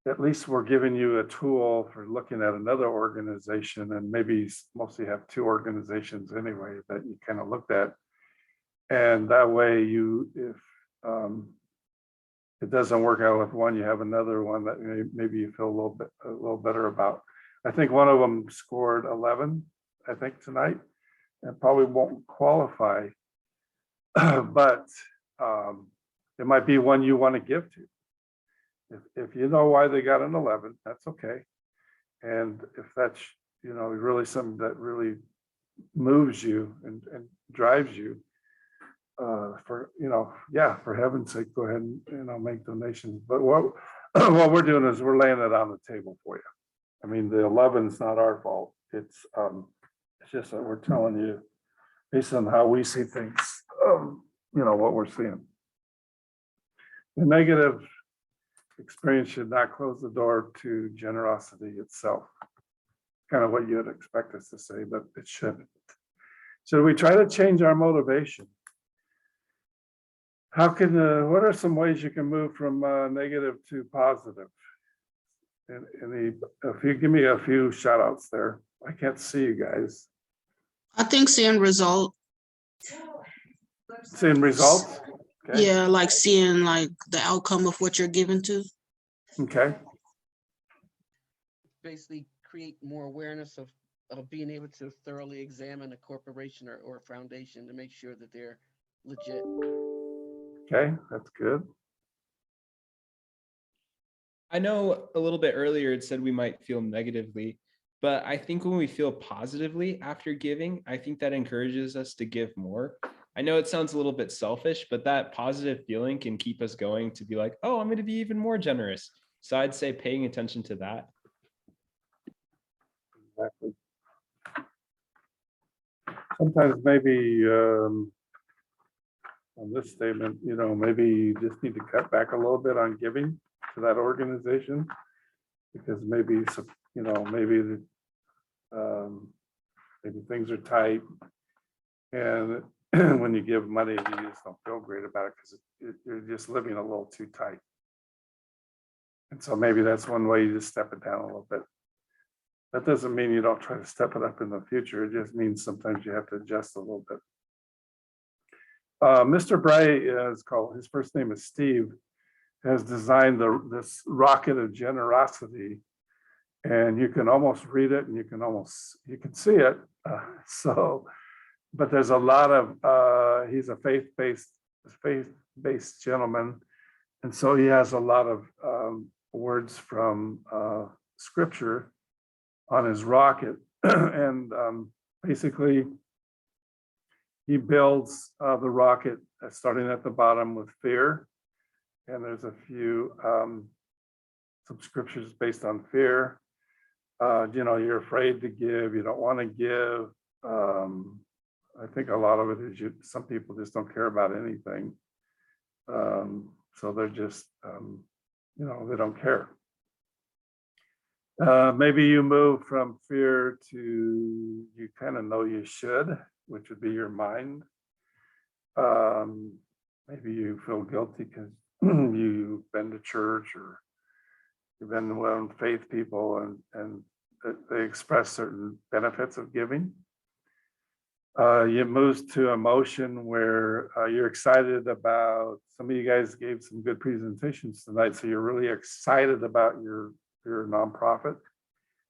at least we're giving you a tool for looking at another organization, and maybe mostly have two organizations anyway that you kind of looked at. And that way if it doesn't work out with one, you have another one that maybe you feel a little better about. I think one of them scored 11, I think tonight, and probably won't qualify, but it might be one you want to give to. If you know why they got an 11, that's okay. And if that's, really something that really moves you and drives you, for heaven's sake, go ahead and, make donations. But what we're doing is we're laying it on the table for you. I mean, the 11 is not our fault. It's just that we're telling you based on how we see things, what we're seeing. The negative experience should not close the door to generosity itself. Kind of what you'd expect us to say, but it shouldn't. So we try to change our motivation. What are some ways you can move from negative to positive? And if you give me a few shout outs there, I can't see you guys. I think seeing results. Seeing results? Okay. Yeah, like seeing like the outcome of what you're given to. Okay. Basically create more awareness of being able to thoroughly examine a corporation or a foundation to make sure that they're legit. Okay, that's good. I know a little bit earlier it said we might feel negatively, but I think when we feel positively after giving, I think that encourages us to give more. I know it sounds a little bit selfish, but that positive feeling can keep us going to be like, oh, I'm going to be even more generous. So I'd say paying attention to that. Exactly. Sometimes maybe on this statement, maybe you just need to cut back a little bit on giving to that organization, because maybe things are tight, and when you give money, you just don't feel great about it because you're just living a little too tight. And so maybe that's one way you just step it down a little bit. That doesn't mean you don't try to step it up in the future. It just means sometimes you have to adjust a little bit. Mr. Bray is called, his first name is Steve, has designed this rocket of generosity, and you can almost read it and you can see it. But there's a lot of, he's a faith-based gentleman. And so he has a lot of words from scripture on his rocket. And basically, he builds the rocket starting at the bottom with fear. And there's a few, some scriptures based on fear. You're afraid to give, you don't want to give. I think a lot of it is some people just don't care about anything. So they're just, they don't care. Maybe you move from fear to you kind of know you should, which would be your mind. maybe you feel guilty because you've been to church or you've been with faith people and they express certain benefits of giving. It moves to emotion where you're excited about, some of you guys gave some good presentations tonight, so you're really excited about your nonprofit.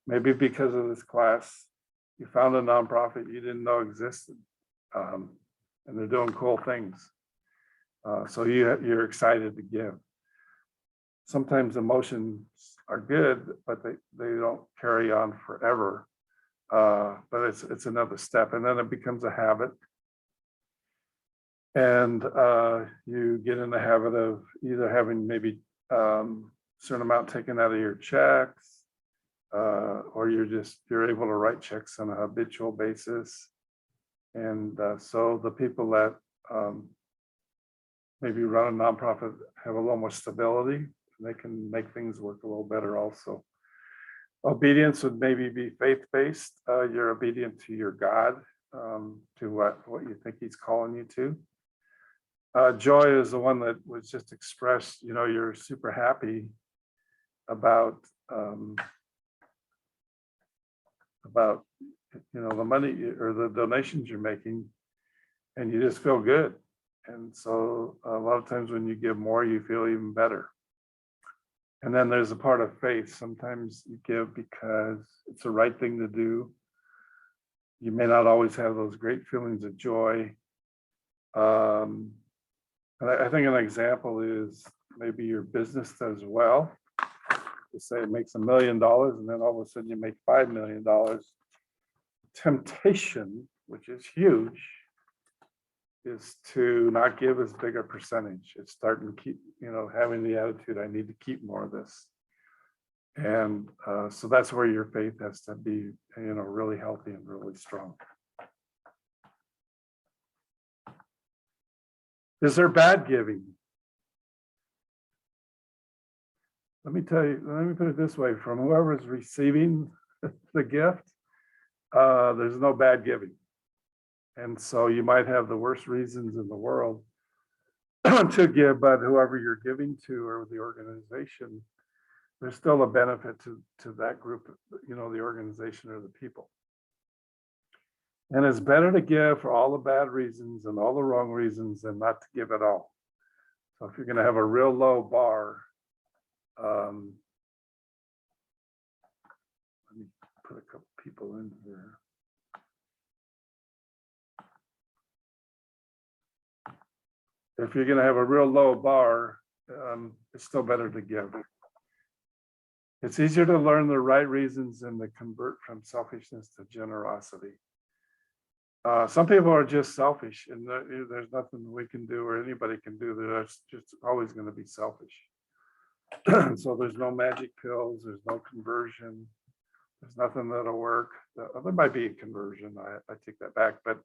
Maybe because of this class, you found a nonprofit you didn't know existed, and they're doing cool things. So you're excited to give. Sometimes emotions are good, but they don't carry on forever. But it's another step, and then it becomes a habit. And you get in the habit of either having maybe certain amount taken out of your checks, or you're able to write checks on a habitual basis. And so the people that maybe run a nonprofit have a little more stability, and they can make things work a little better also. Obedience would maybe be faith-based. You're obedient to your God, to what you think he's calling you to. Joy is the one that was just expressed, you're super happy about the money or the donations you're making, and you just feel good. And so a lot of times when you give more, you feel even better. And then there's a part of faith. Sometimes you give because it's the right thing to do. You may not always have those great feelings of joy. And I think an example is maybe your business does well. You say it makes $1 million, and then all of a sudden you make $5 million. Temptation, which is huge, is to not give as big a percentage. It's starting to keep, having the attitude, I need to keep more of this. And so that's where your faith has to be, really healthy and really strong. Is there bad giving? Let me put it this way, from whoever's receiving the gift, there's no bad giving. And so you might have the worst reasons in the world to give, but whoever you're giving to or the organization, there's still a benefit to that group, the organization or the people. And it's better to give for all the bad reasons and all the wrong reasons than not to give at all. So if you're going to have a real low bar, let me put a couple people in here. If you're going to have a real low bar, it's still better to give. It's easier to learn the right reasons than to convert from selfishness to generosity. Some people are just selfish, and there's nothing we can do or anybody can do. They're just always going to be selfish. So there's no magic pills, there's no conversion, there's nothing that'll work. There might be a conversion, I take that back, but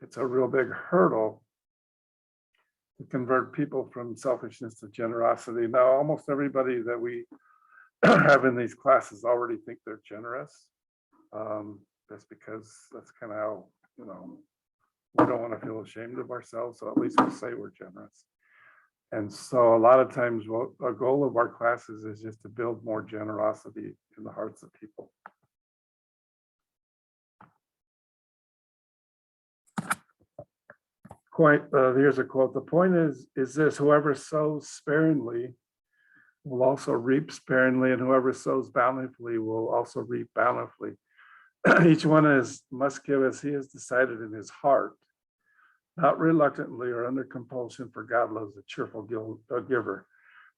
it's a real big hurdle to convert people from selfishness to generosity. Now, almost everybody that we have in these classes already think they're generous. That's because that's kind of how, we don't want to feel ashamed of ourselves, so at least we'll say we're generous. And so a lot of times a goal of our classes is just to build more generosity in the hearts of people. Here's a quote. The point is this: whoever sows sparingly will also reap sparingly, and whoever sows bountifully will also reap bountifully. Each one must give as he has decided in his heart, not reluctantly or under compulsion, for God loves a cheerful giver.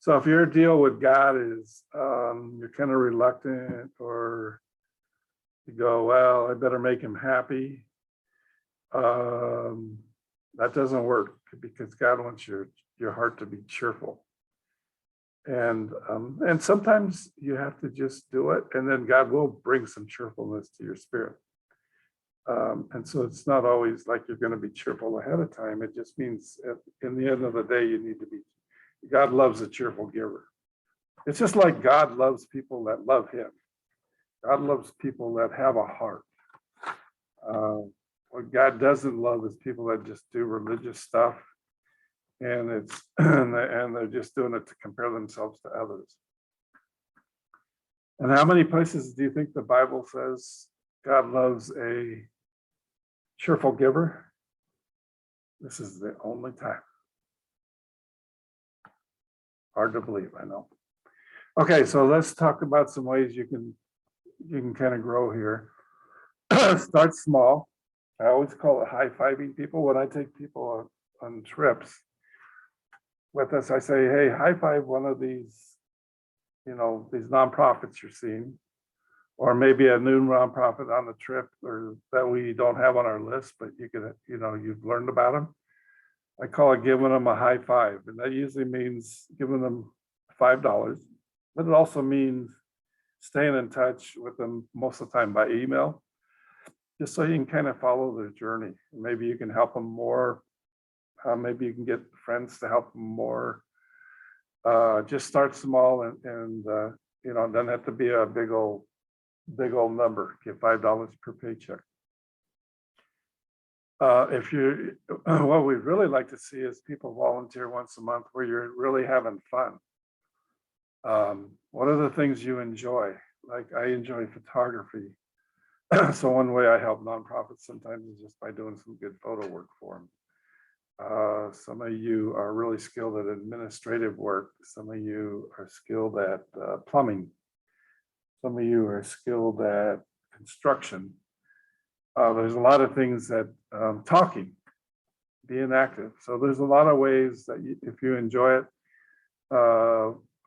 So if your deal with God is you're kind of reluctant, or you go, well, I better make him happy, that doesn't work, because God wants your heart to be cheerful. And sometimes you have to just do it, and then God will bring some cheerfulness to your spirit. And so it's not always like you're going to be cheerful ahead of time. It just means in the end of the day, you need to be, God loves a cheerful giver. It's just like God loves people that love him. God loves people that have a heart. What God doesn't love is people that just do religious stuff And it's, and they're just doing it to compare themselves to others. And how many places do you think the Bible says God loves a cheerful giver? This is the only time. Hard to believe, I know. Okay, so let's talk about some ways you can kind of grow here. Start small. I always call it high-fiving people. When I take people on trips with us, I say, hey, high five one of these, you know, these nonprofits you're seeing, or maybe a new nonprofit on the trip or that we don't have on our list, but you could, you know, you've learned about them. I call it giving them a high five. And that usually means giving them $5, but it also means staying in touch with them most of the time by email, just so you can kind of follow their journey. Maybe you can help them more. Maybe you can get friends to help them more. Just start small and you know, it doesn't have to be a big old number. Give $5 per paycheck. If you, what we'd really like to see is people volunteer once a month where you're really having fun. What are the things you enjoy? Like I enjoy photography. So one way I help nonprofits sometimes is just by doing some good photo work for them. Some of you are really skilled at administrative work. Some of you are skilled at plumbing. Some of you are skilled at construction. There's a lot of things that talking, being active. So there's a lot of ways that you, if you enjoy it,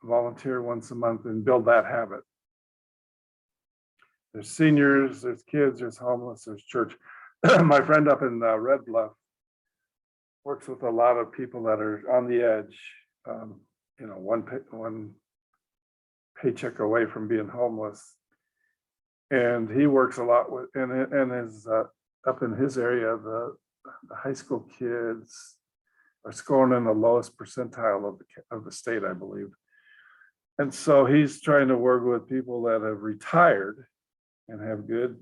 volunteer once a month and build that habit. There's seniors, there's kids, there's homeless, there's church. My friend up in Red Bluff works with a lot of people that are on the edge, you know, one paycheck away from being homeless. And he works a lot with, and is up in his area, the high school kids are scoring in the lowest percentile of the state, I believe. And so he's trying to work with people that have retired and have good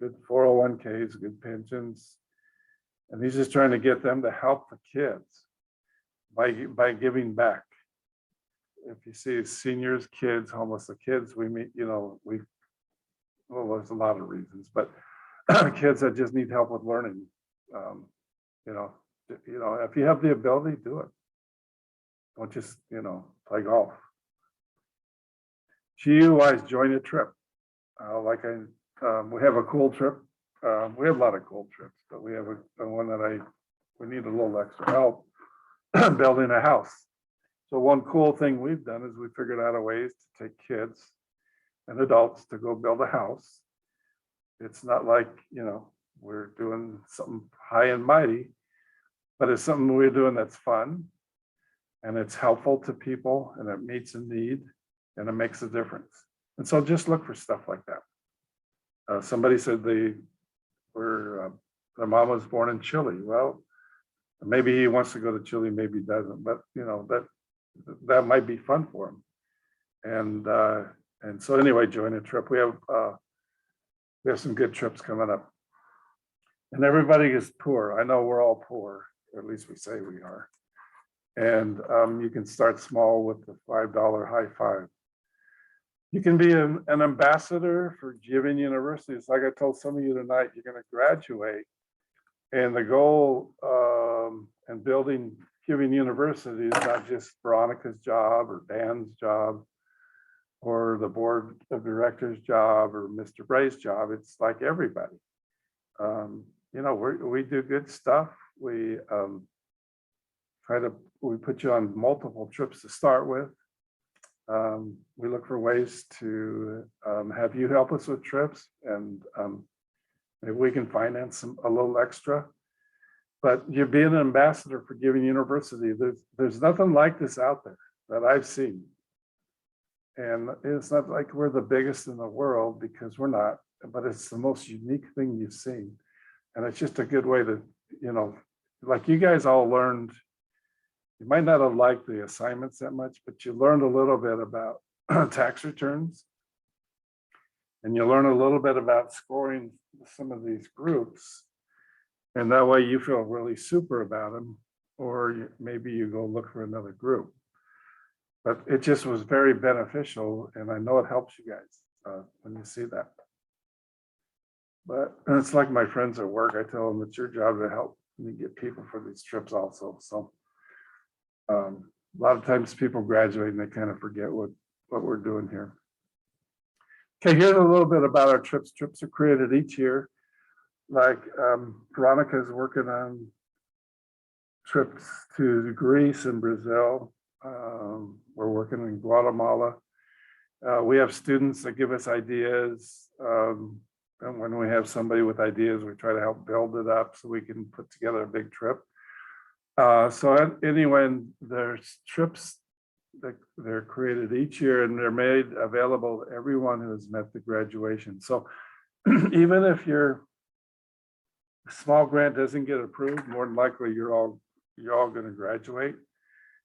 401ks, good pensions. And he's just trying to get them to help the kids by giving back. If you see seniors, kids, homeless, the kids we meet, you know, well, there's a lot of reasons, but kids that just need help with learning, you know, if you have the ability, do it. Don't just, you know, play golf. GUIs, join a trip. We have a cool trip. We have a lot of cool trips, but we have a one that we need a little extra help building a house. So one cool thing we've done is we figured out a ways to take kids and adults to go build a house. It's not like, you know, we're doing something high and mighty, but it's something we're doing that's fun and it's helpful to people and it meets a need and it makes a difference. And so just look for stuff like that. Somebody said their mom was born in Chile. Well, maybe he wants to go to Chile, maybe he doesn't, but you know, that might be fun for him. And so anyway, join a trip. We have some good trips coming up. And everybody is poor. I know we're all poor, or at least we say we are. And you can start small with the $5 high five. You can be an ambassador for Giving University. It's like I told some of you tonight, you're going to graduate. And the goal in building Giving University is not just Veronica's job or Dan's job or the board of directors job or Mr. Bray's job. It's like everybody. You know, we do good stuff. We put you on multiple trips to start with. We look for ways to have you help us with trips, and maybe we can finance a little extra. But you're being an ambassador for Giving University. There's nothing like this out there that I've seen. And it's not like we're the biggest in the world, because we're not, but it's the most unique thing you've seen. And it's just a good way to, you know, like you guys all learned, you might not have liked the assignments that much, but you learned a little bit about tax returns. And you learn a little bit about scoring some of these groups. And that way you feel really super about them or maybe you go look for another group. But it just was very beneficial, and I know it helps you guys when you see that. But and it's like my friends at work, I tell them it's your job to help me get people for these trips also. So a lot of times people graduate and they kind of forget what we're doing here. Okay, here's a little bit about our trips. Trips are created each year. Like Veronica is working on trips to Greece and Brazil. We're working in Guatemala. We have students that give us ideas. And when we have somebody with ideas, we try to help build it up so we can put together a big trip. So anyway, there's trips that they're created each year, and they're made available to everyone who has met the graduation. So even if your small grant doesn't get approved, more than likely you're all going to graduate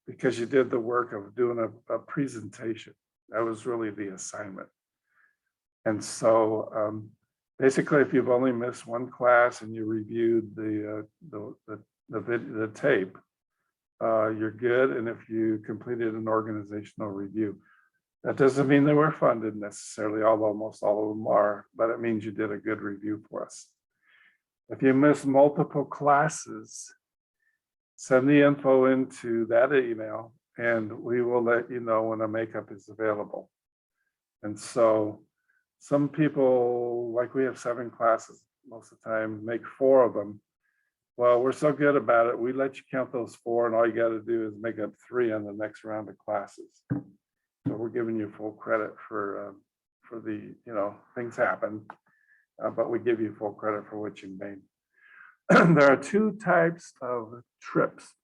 because you did the work of doing a presentation. That was really the assignment. And so basically, if you've only missed one class and you reviewed the tape, you're good. And if you completed an organizational review, that doesn't mean they were funded necessarily, although most all of them are, but it means you did a good review for us. If you miss multiple classes, send the info into that email and we will let you know when a makeup is available. And so some people, like we have 7 classes most of the time, make 4 of them. Well, we're so good about it, we let you count those 4 and all you got to do is make up 3 on the next round of classes. So we're giving you full credit for the, things happen, but we give you full credit for what you made. There are 2 types of trips.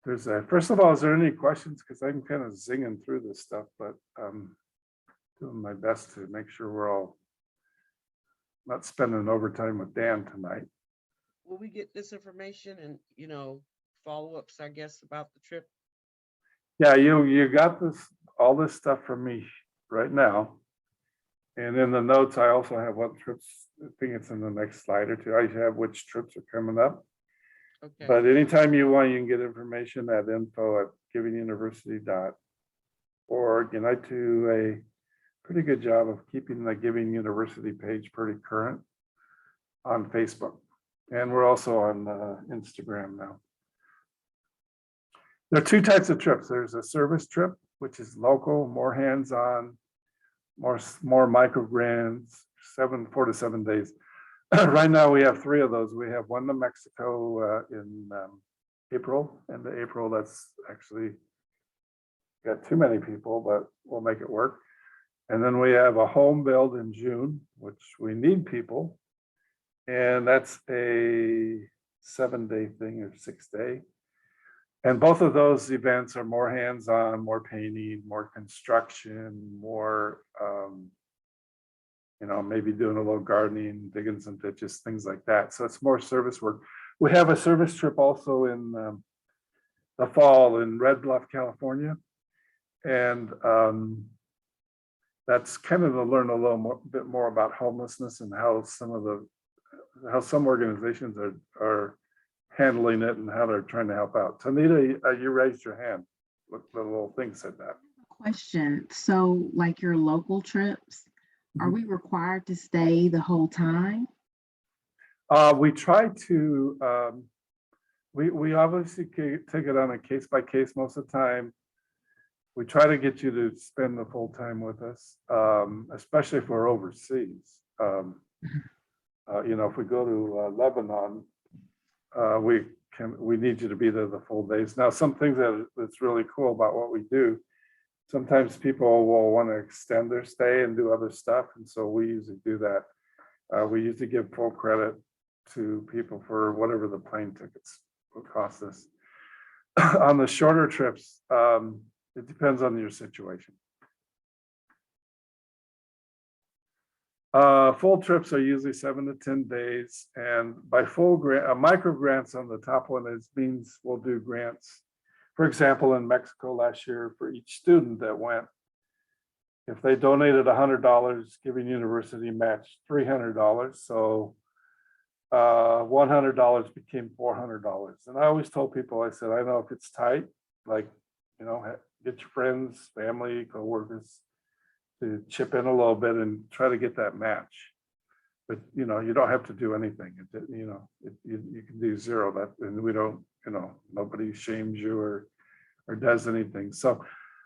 There's first of all, is there any questions? Because I'm kind of zinging through this stuff, but doing my best to make sure we're all not spending overtime with Dan tonight. Will we get this information and, follow-ups, I guess, about the trip? Yeah, you got all this stuff from me right now. And in the notes, I also have what trips, I think it's in the next slide or 2. I have which trips are coming up. Okay. But anytime you want, you can get information at info@givinguniversity.org. And I do a pretty good job of keeping the Giving University page pretty current on Facebook. And we're also on Instagram now. There are 2 types of trips. There's a service trip, which is local, more hands-on, more micro grants, 4 to 7 days. Right now, we have 3 of those. We have one to Mexico in April, end of April. That's actually got too many people, but we'll make it work. And then we have a home build in June, which we need people. And that's a 7-day thing or 6-day. And both of those events are more hands-on, more painting, more construction, more, maybe doing a little gardening, digging some ditches, things like that. So it's more service work. We have a service trip also in the fall in Red Bluff, California. And that's kind of to learn a bit more about homelessness and how some organizations are handling it and how they're trying to help out. Tanita, you raised your hand. Look, the little thing said that. Question. So like your local trips, are we required to stay the whole time? We try to, we obviously take it on a case by case most of the time. We try to get you to spend the full time with us, especially if we're overseas. If we go to Lebanon, we need you to be there the full days. Now, some things that's really cool about what we do, sometimes people will want to extend their stay and do other stuff. And so we usually do that. We usually give full credit to people for whatever the plane tickets will cost us. On the shorter trips, it depends on your situation. Full trips are usually 7 to 10 days, and by full grant, micro grants on the top one means we'll do grants. For example, in Mexico last year, for each student that went, if they donated $100, Giving University matched $300. So $100 became $400. And I always told people, I said, I know if it's tight, like, get your friends, family, coworkers to chip in a little bit and try to get that match. But, you don't have to do anything. You can do zero, that, and we don't, nobody shames you or does anything. So,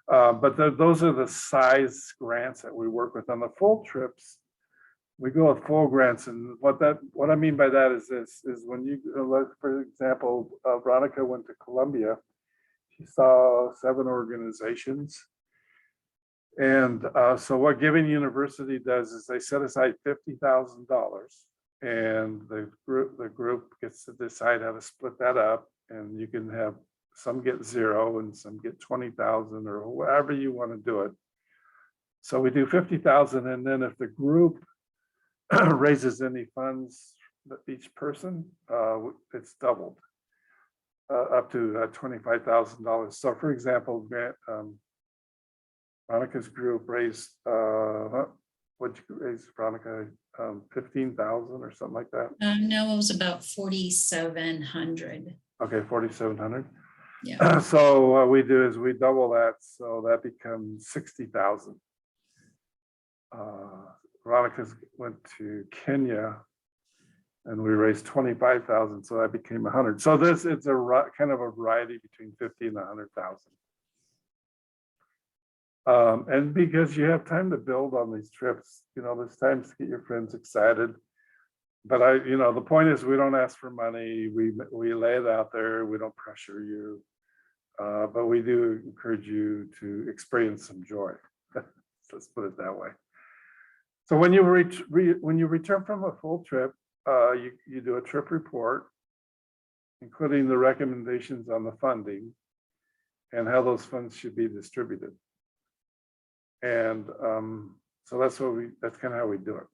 but those are the size grants that we work with. On the full trips, we go with full grants, and what I mean by that is this: is when you, for example, Veronica went to Colombia, she saw 7 organizations, and so what Giving University does is they set aside $50,000, and the group gets to decide how to split that up, and you can have some get 0 and some get 20,000 or whatever you want to do it. So we do 50,000, and then if the group raises any funds, each person, it's doubled up to $25,000. So for example, Veronica's group raised, what'd you raise, Veronica? 15,000 or something like that? No, it was about 4,700. Okay, 4,700. Yeah. So what we do is we double that, so that becomes 60,000. Veronica's went to Kenya and we raised 25,000, so that became 100. So it's a kind of a variety between 50 and 100,000. And because you have time to build on these trips, there's times to get your friends excited. But the point is, we don't ask for money. We lay it out there. We don't pressure you, but we do encourage you to experience some joy. Let's put it that way. So when you return from a full trip, you do a trip report, including the recommendations on the funding and how those funds should be distributed. And so that's kind of how we do it.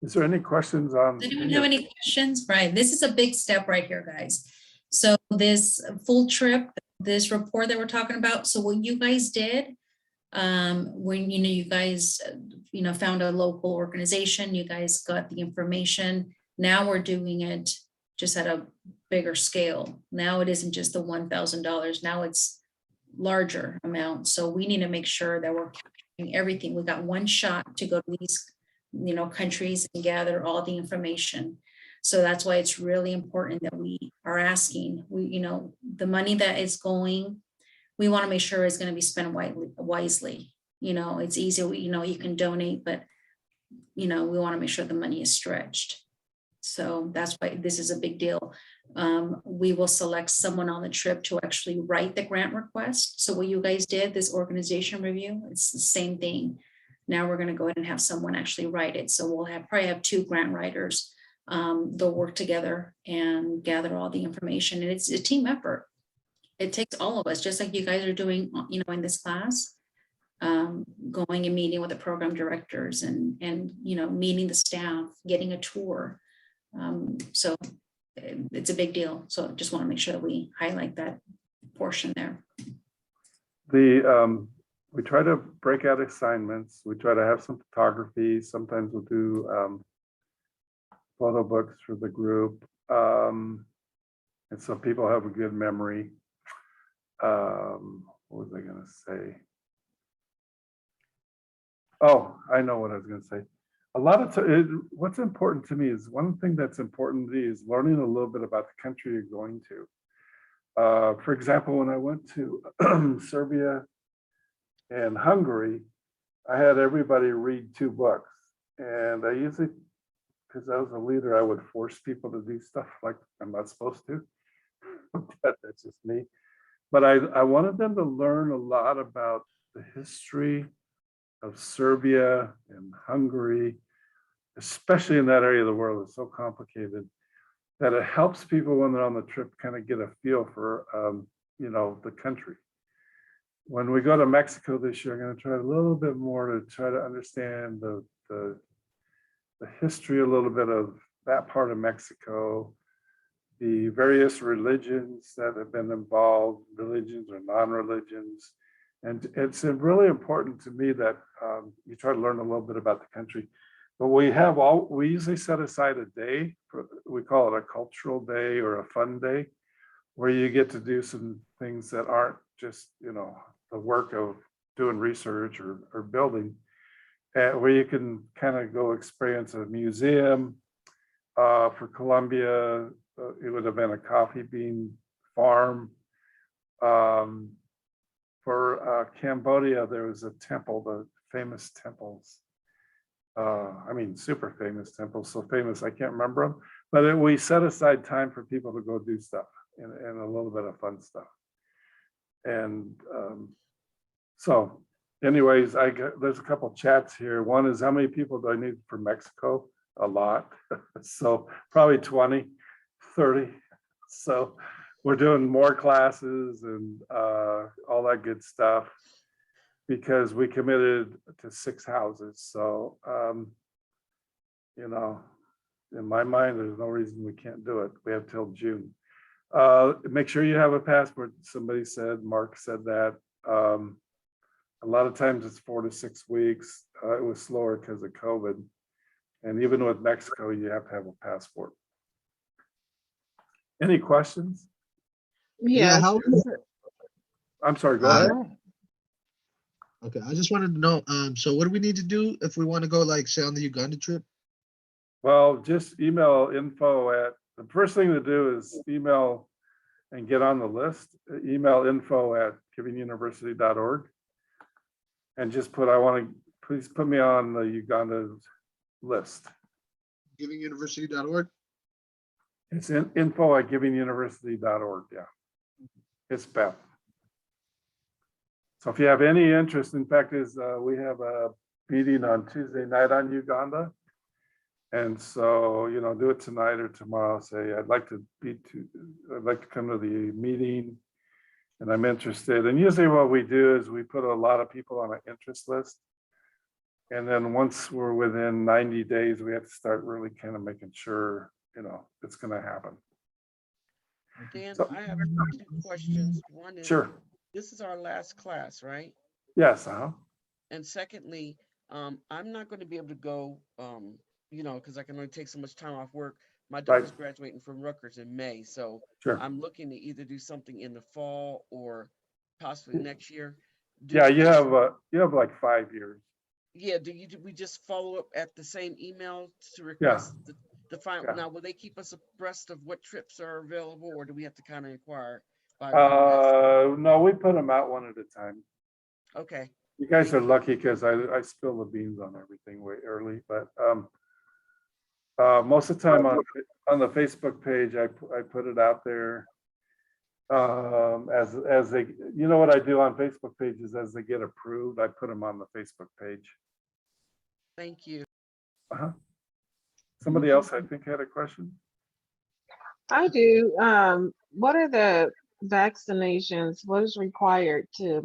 Is there any questions on? Does anyone have any questions? Right, this is a big step right here, guys. So this full trip, this report that we're talking about, so what you guys did, when you guys found a local organization, you guys got the information. Now we're doing it just at a bigger scale. Now it isn't just the $1,000. Now it's larger amount. So we need to make sure that we're capturing everything. We got one shot to go to these countries and gather all the information. So that's why it's really important that we are asking. The money that is going, we want to make sure it's going to be spent wisely. It's easy, you can donate, but we want to make sure the money is stretched. So that's why this is a big deal. We will select someone on the trip to actually write the grant request. So what you guys did, this organization review, it's the same thing. Now we're going to go ahead and have someone actually write it. So we'll probably have 2 grant writers. They'll work together and gather all the information. And it's a team effort. It takes all of us, just like you guys are doing, in this class, going and meeting with the program directors and meeting the staff, getting a tour. So it's a big deal. So just want to make sure that we highlight that portion there. We try to break out assignments. We try to have some photography. Sometimes we'll do photo books for the group. And so people have a good memory. What was I going to say? Oh, I know what I was going to say. A lot of what's important to me is, one thing that's important to me is learning a little bit about the country you're going to. For example, when I went to Serbia and Hungary, I had everybody read 2 books. And I usually, because I was a leader, I would force people to do stuff like I'm not supposed to. That's just me. But I wanted them to learn a lot about the history of Serbia and Hungary, especially in that area of the world. It's so complicated that it helps people when they're on the trip kind of get a feel for, the country. When we go to Mexico this year, I'm going to try a little bit more to try to understand the history, a little bit of that part of Mexico, the various religions that have been involved, religions or non-religions. And it's really important to me that you try to learn a little bit about the country. But we usually set aside a day, we call it a cultural day or a fun day, where you get to do some things that aren't just, the work of doing research or building, where you can kind of go experience a museum. For Colombia, it would have been a coffee bean farm. For Cambodia, there was a temple, the famous temples. Super famous temples, so famous I can't remember them. But we set aside time for people to go do stuff and a little bit of fun stuff. And so anyways, there's a couple chats here. One is, how many people do I need for Mexico? A lot. So probably 20, 30. So we're doing more classes and all that good stuff, because we committed to 6 houses. So, in my mind, there's no reason we can't do it. We have till June. Make sure you have a passport. Somebody said, Mark said that. A lot of times it's 4 to 6 weeks. It was slower because of COVID. And even with Mexico, you have to have a passport. Any questions? Yeah, Yes. how, I'm sorry, go ahead. okay, I just wanted to know, so what do we need to do if we want to go, like, say, on the Uganda trip? Well, just email the first thing to do is email and get on the list. Email info@givinguniversity.org. And just put, please put me on the Uganda list. Givinguniversity.org? It's info@givinguniversity.org, yeah. It's Beth. So if you have any interest, in fact, we have a meeting on Tuesday night on Uganda. And so, do it tonight or tomorrow. Say, I'd like to come to the meeting and I'm interested. And usually what we do is we put a lot of people on an interest list. And then once we're within 90 days, we have to start really kind of making sure, it's going to happen. Dan, So- I have 2 questions. One is, Sure. this is our last class, right? Yes. And secondly, I'm not going to be able to go, because I can only take so much time off work. My daughter's graduating from Rutgers in May, so Sure. I'm looking to either do something in the fall or possibly next year. Yeah, you have like 5 years. Yeah, do we just follow up at the same email to request the final? Yeah. Now, will they keep us abreast of what trips are available, or do we have to kind of inquire by? No, we put them out one at a time. Okay. You guys are lucky because I spill the beans on everything way early, but most of the time on the Facebook page, I put it out there. As they, what I do on Facebook pages, as they get approved, I put them on the Facebook page. Thank you. Somebody else, I think, had a question. I do. What are the vaccinations? What is required to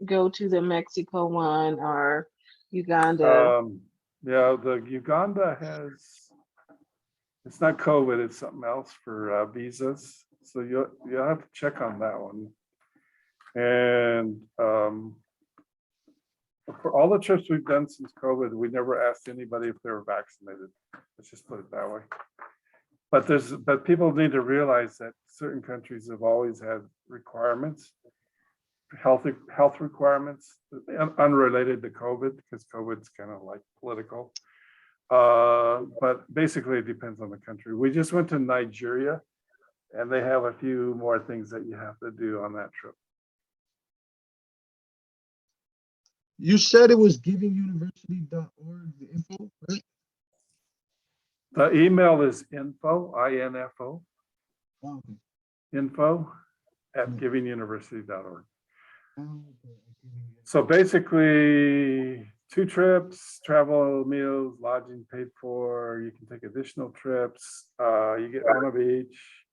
go to the Mexico one or Uganda? The Uganda it's not COVID, it's something else for visas. So you'll have to check on that one. And for all the trips we've done since COVID, we never asked anybody if they were vaccinated. Let's just put it that way. But people need to realize that certain countries have always had requirements, health requirements, unrelated to COVID, because COVID's kind of like political. But basically it depends on the country. We just went to Nigeria and they have a few more things that you have to do on that trip. You said it was givinguniversity.org, the info, right? The email is info, I-N-F-O, Oh, okay. info@givinguniversity.org. Oh, okay. So basically 2 trips, travel, meals, lodging paid for. You can take additional trips. You get one of each.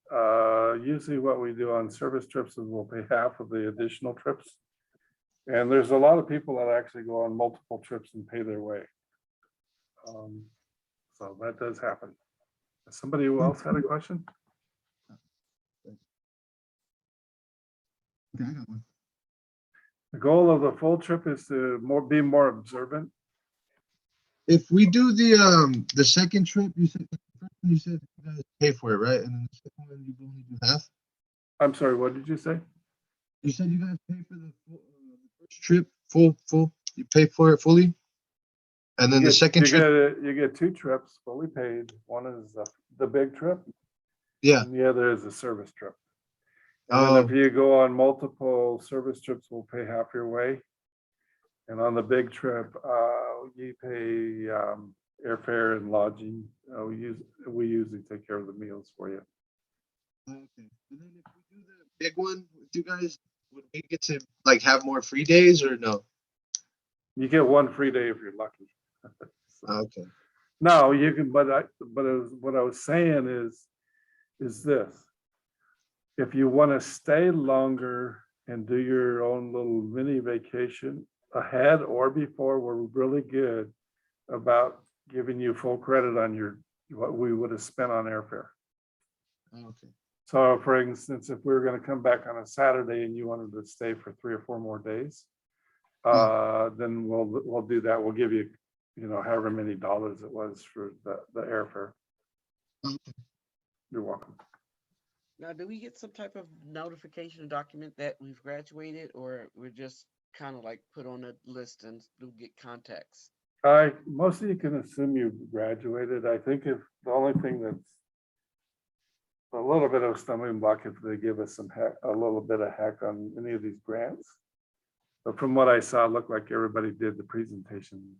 Usually what we do on service trips is we'll pay half of the additional trips. And there's a lot of people that actually go on multiple trips and pay their way. So that does happen. Somebody else had a question? Okay, I got one. The goal of the full trip is to be more observant. If we do the second trip, you said the first one you said you guys pay for it, right? And then the second one you only do half. I'm sorry, what did you say? You said you guys pay for the first trip full. You pay for it fully, and then the second trip. You get two trips fully paid. One is the big trip, Yeah. and the other is a service trip. And Oh. then if you go on multiple service trips, we'll pay half your way. And on the big trip, you pay airfare and lodging. We usually take care of the meals for you. Okay. And then if we do the big one with you guys, would we get to like have more free days or no? You get one free day if you're lucky. Okay. No, you can, what I was saying is this. If you want to stay longer and do your own little mini vacation ahead or before, we're really good about giving you full credit on what we would have spent on airfare. Okay. So for instance, if we were going to come back on a Saturday and you wanted to stay for 3 or 4 more days, then we'll do that. We'll give you, however many dollars it was for the airfare. Okay. You're welcome. Now, do we get some type of notification document that we've graduated, or we're just kind of like put on a list and do get contacts? Most of you can assume you've graduated. I think if the only thing that's a little bit of a stumbling block if they give us a little bit of heck on any of these grants. But from what I saw, it looked like everybody did the presentation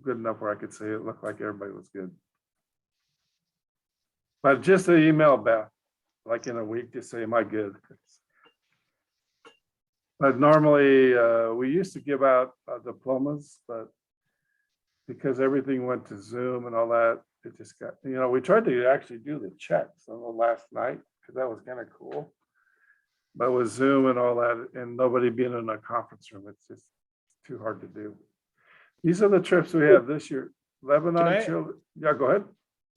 good enough where I could say it looked like everybody was good. But just an email back, like in a week, just say, am I good? But normally we used to give out diplomas, but because everything went to Zoom and all that, it just got, we tried to actually do the checks on the last night because that was kind of cool. But with Zoom and all that and nobody being in a conference room, it's just too hard to do. These are the trips we have this year. Lebanon, Chile. Yeah, go ahead.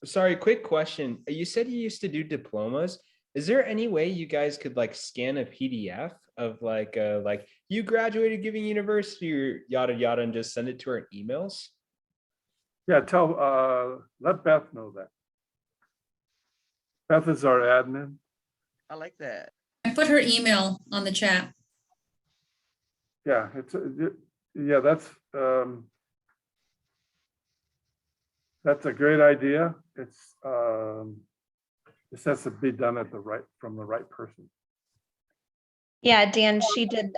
Sorry, quick question. You said you used to do diplomas. Is there any way you guys could like scan a PDF of like you graduated Giving University or yada yada and just send it to our emails? Yeah, let Beth know that. Beth is our admin. I like that. I put her email on the chat. Yeah, that's a great idea. It's this has to be done from the right person. Yeah, Dan, she did,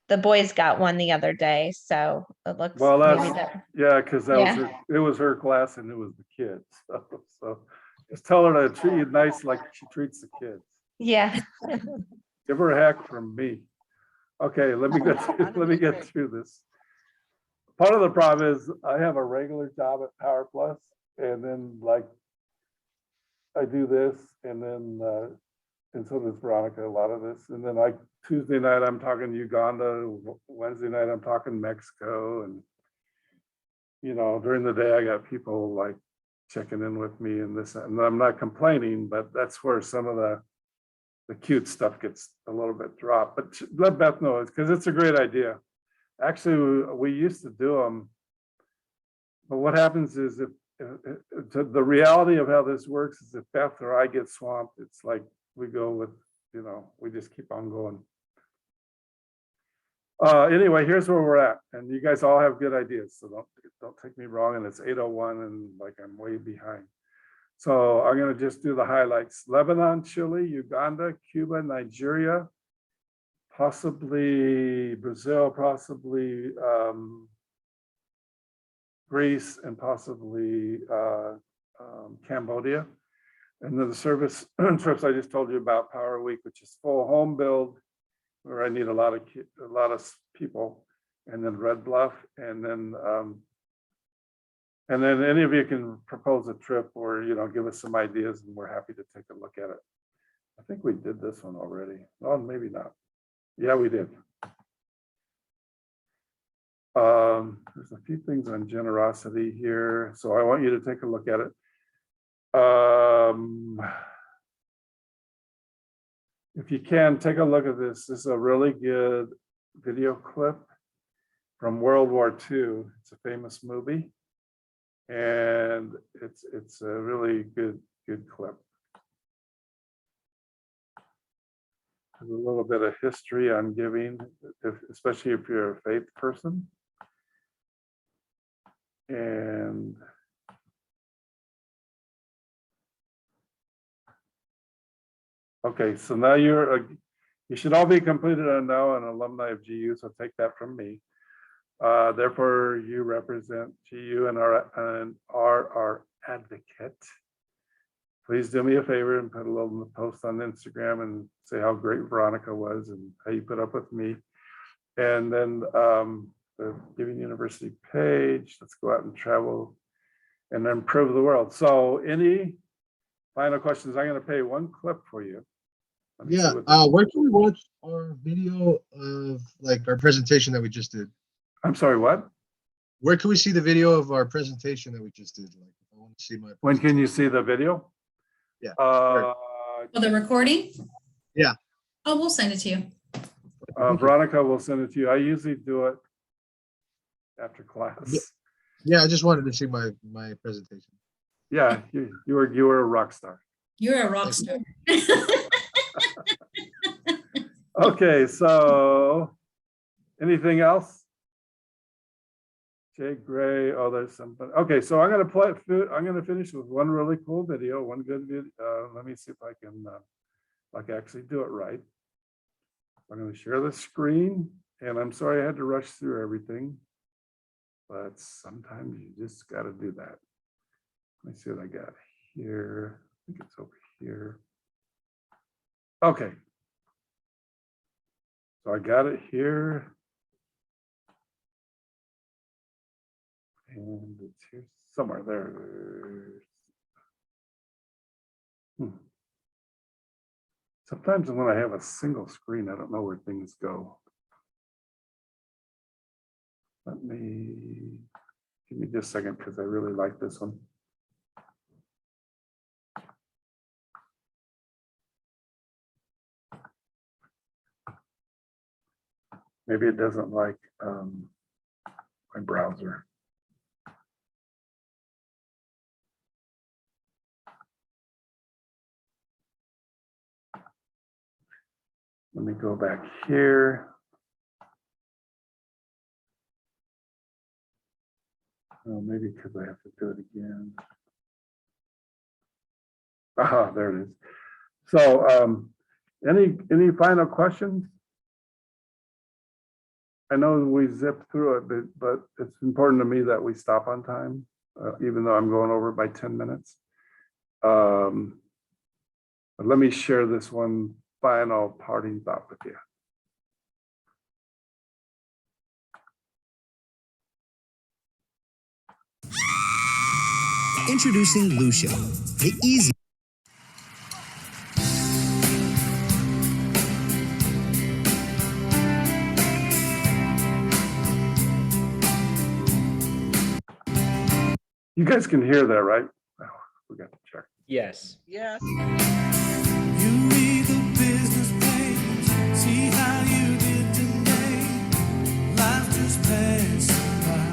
the boys got one the other day, so it looks. Well, maybe because it was her class and it was the kids. So just tell her to treat you nice like she treats the kids. Yeah. Give her a hack from me. Okay, let me get through this. Part of the problem is I have a regular job at Power Plus, and then like I do this, and then and so does Veronica, a lot of this. And then like Tuesday night, I'm talking Uganda. Wednesday night, I'm talking Mexico. And, during the day, I got people like checking in with me and this, and I'm not complaining, but that's where some of the cute stuff gets a little bit dropped. But let Beth know, because it's a great idea. Actually, we used to do them. But what happens is the reality of how this works is if Beth or I get swamped, it's like we go with, we just keep on going. Anyway, here's where we're at. And you guys all have good ideas. So don't take me wrong. And it's 8:01 and like I'm way behind. So I'm going to just do the highlights. Lebanon, Chile, Uganda, Cuba, Nigeria, possibly Brazil, possibly Greece, and possibly Cambodia. And then the service trips I just told you about, Power Week, which is full home build, where I need a lot of people, and then Red Bluff, and then any of you can propose a trip or give us some ideas, and we're happy to take a look at it. I think we did this one already. Oh, maybe not. Yeah, we did. There's a few things on generosity here, so I want you to take a look at it. If you can, take a look at this. This is a really good video clip from World War II. It's a famous movie. And it's a really good clip. There's a little bit of history on giving, especially if you're a faith person. And okay, so now you should all be completed and now an alumni of GU, so take that from me. Therefore, you represent GU and are our advocate. Please do me a favor and put a little post on Instagram and say how great Veronica was and how you put up with me. And then the Giving University page, let's go out and travel and improve the world. So any final questions? I'm going to play one clip for you. Yeah, where can we watch our video of like our presentation that we just did? I'm sorry, what? Where can we see the video of our presentation that we just did? Like, if I want to see my. When can you see the video? Yeah. For the recording? Yeah. Oh, we'll send it to you. Veronica will send it to you. I usually do it after class. Yeah, I just wanted to see my presentation. Yeah, you were a rock star. You're a rock star. Okay, so anything else? Jay Gray, oh, there's something. Okay, so I'm gonna finish with one really cool video, one good video. Let me see if I can actually do it right. I'm gonna share the screen, and I'm sorry I had to rush through everything, but sometimes you just gotta do that. Let me see what I got here. I think it's over here. Okay. So I got it here. And it's here somewhere there. Sometimes when I have a single screen, I don't know where things go. Give me just a second because I really like this one. Maybe it doesn't like my browser. Let me go back here. Oh, maybe because I have to do it again. Aha, there it is. So any final questions? I know we zipped through it, but it's important to me that we stop on time, even though I'm going over by 10 minutes. But let me share this one final parting thought with you. Introducing Lucia, the easy. You guys can hear that, right? Oh, we got to check. Yes. Yes. You read the business page, see how you did today. Life just passing by.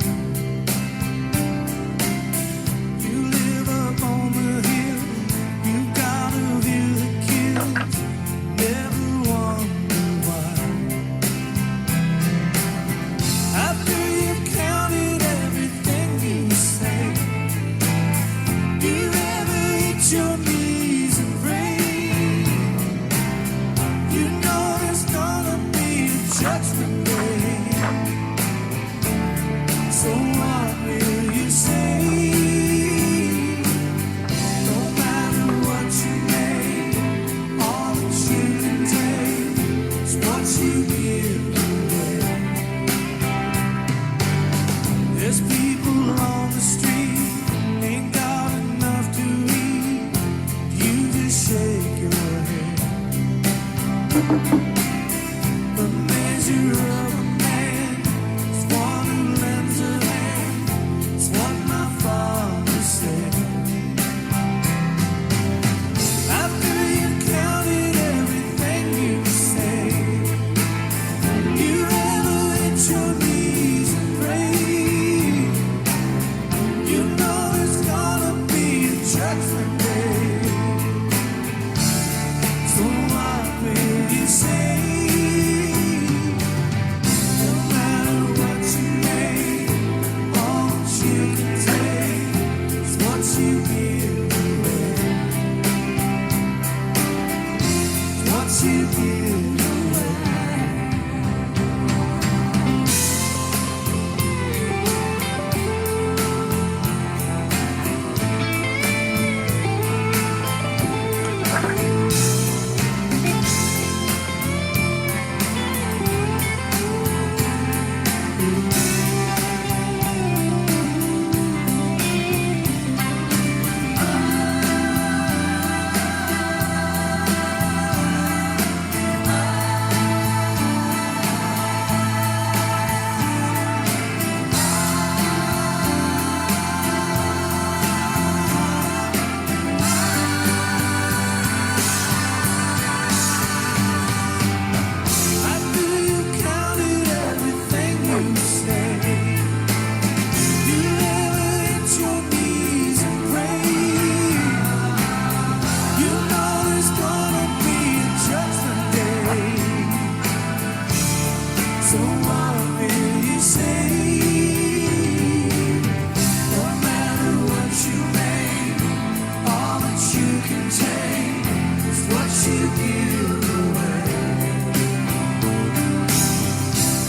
You live up on the hill, you got a view that kills. Never wonder why. After you've counted everything you say, do you ever hit your knees and pray? You know there's gonna be a judgment day. So what will you say? No matter what you make, all that you can take is what you give away. There's people on the street, ain't got enough to eat. You just shake your head. The measure of a man is one who lends a hand. It's what my father said. After you've counted everything you say, you ever hit your knees and you give away? After you counted everything you say, you never hit your knees and pray. You know there's gonna be a judgment day. So what will you say? No matter what you make, all that you contain is what you give away.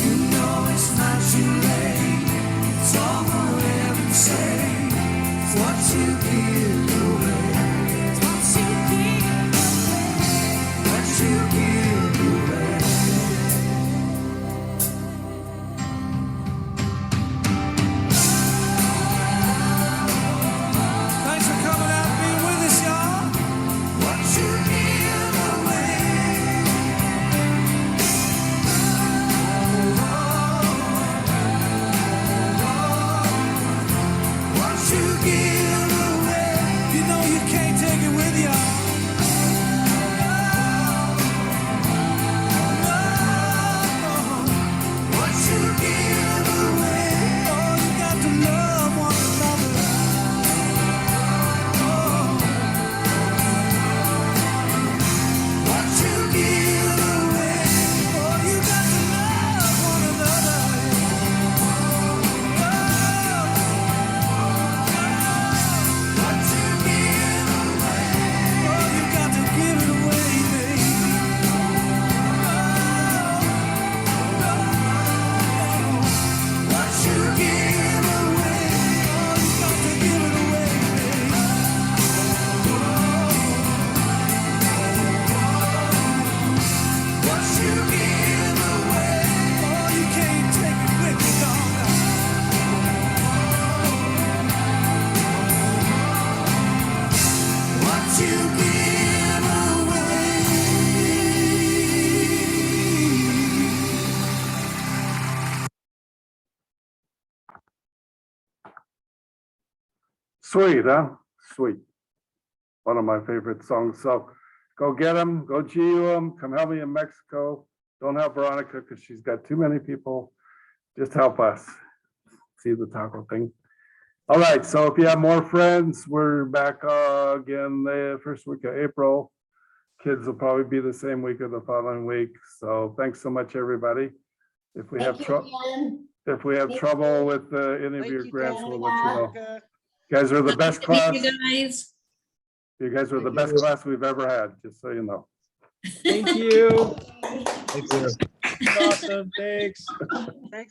You know it's not too late. It's all for heaven's sake. It's what you give away. It's what you give away. What you give away. Thanks for coming out and being with us, y'all. What you give away. What you give away, you know you can't take it with you. What you give away, oh, you got to love one another. What you give away, oh, you got to love one another. What you give away, oh, you got to give it away, baby. What you give away, oh, you got to give it away, baby. What you give away, oh, you can't take it with you, dog. What you give away. Sweet, huh? Sweet. One of my favorite songs. So go get them, go GU them, come help me in Mexico. Don't help Veronica because she's got too many people. Just help us see the taco thing. All right, so if you have more friends, we're back again the first week of April. Kids will probably be the same week or the following week. So thanks so much, everybody. If we have trouble, with any of Thank your you, grants, Jen. we'll let you know. Veronica. You guys are the best class. You guys. You guys were the best class we've ever had, just so you know. Thank you. Thank you. Awesome, thanks. Thanks.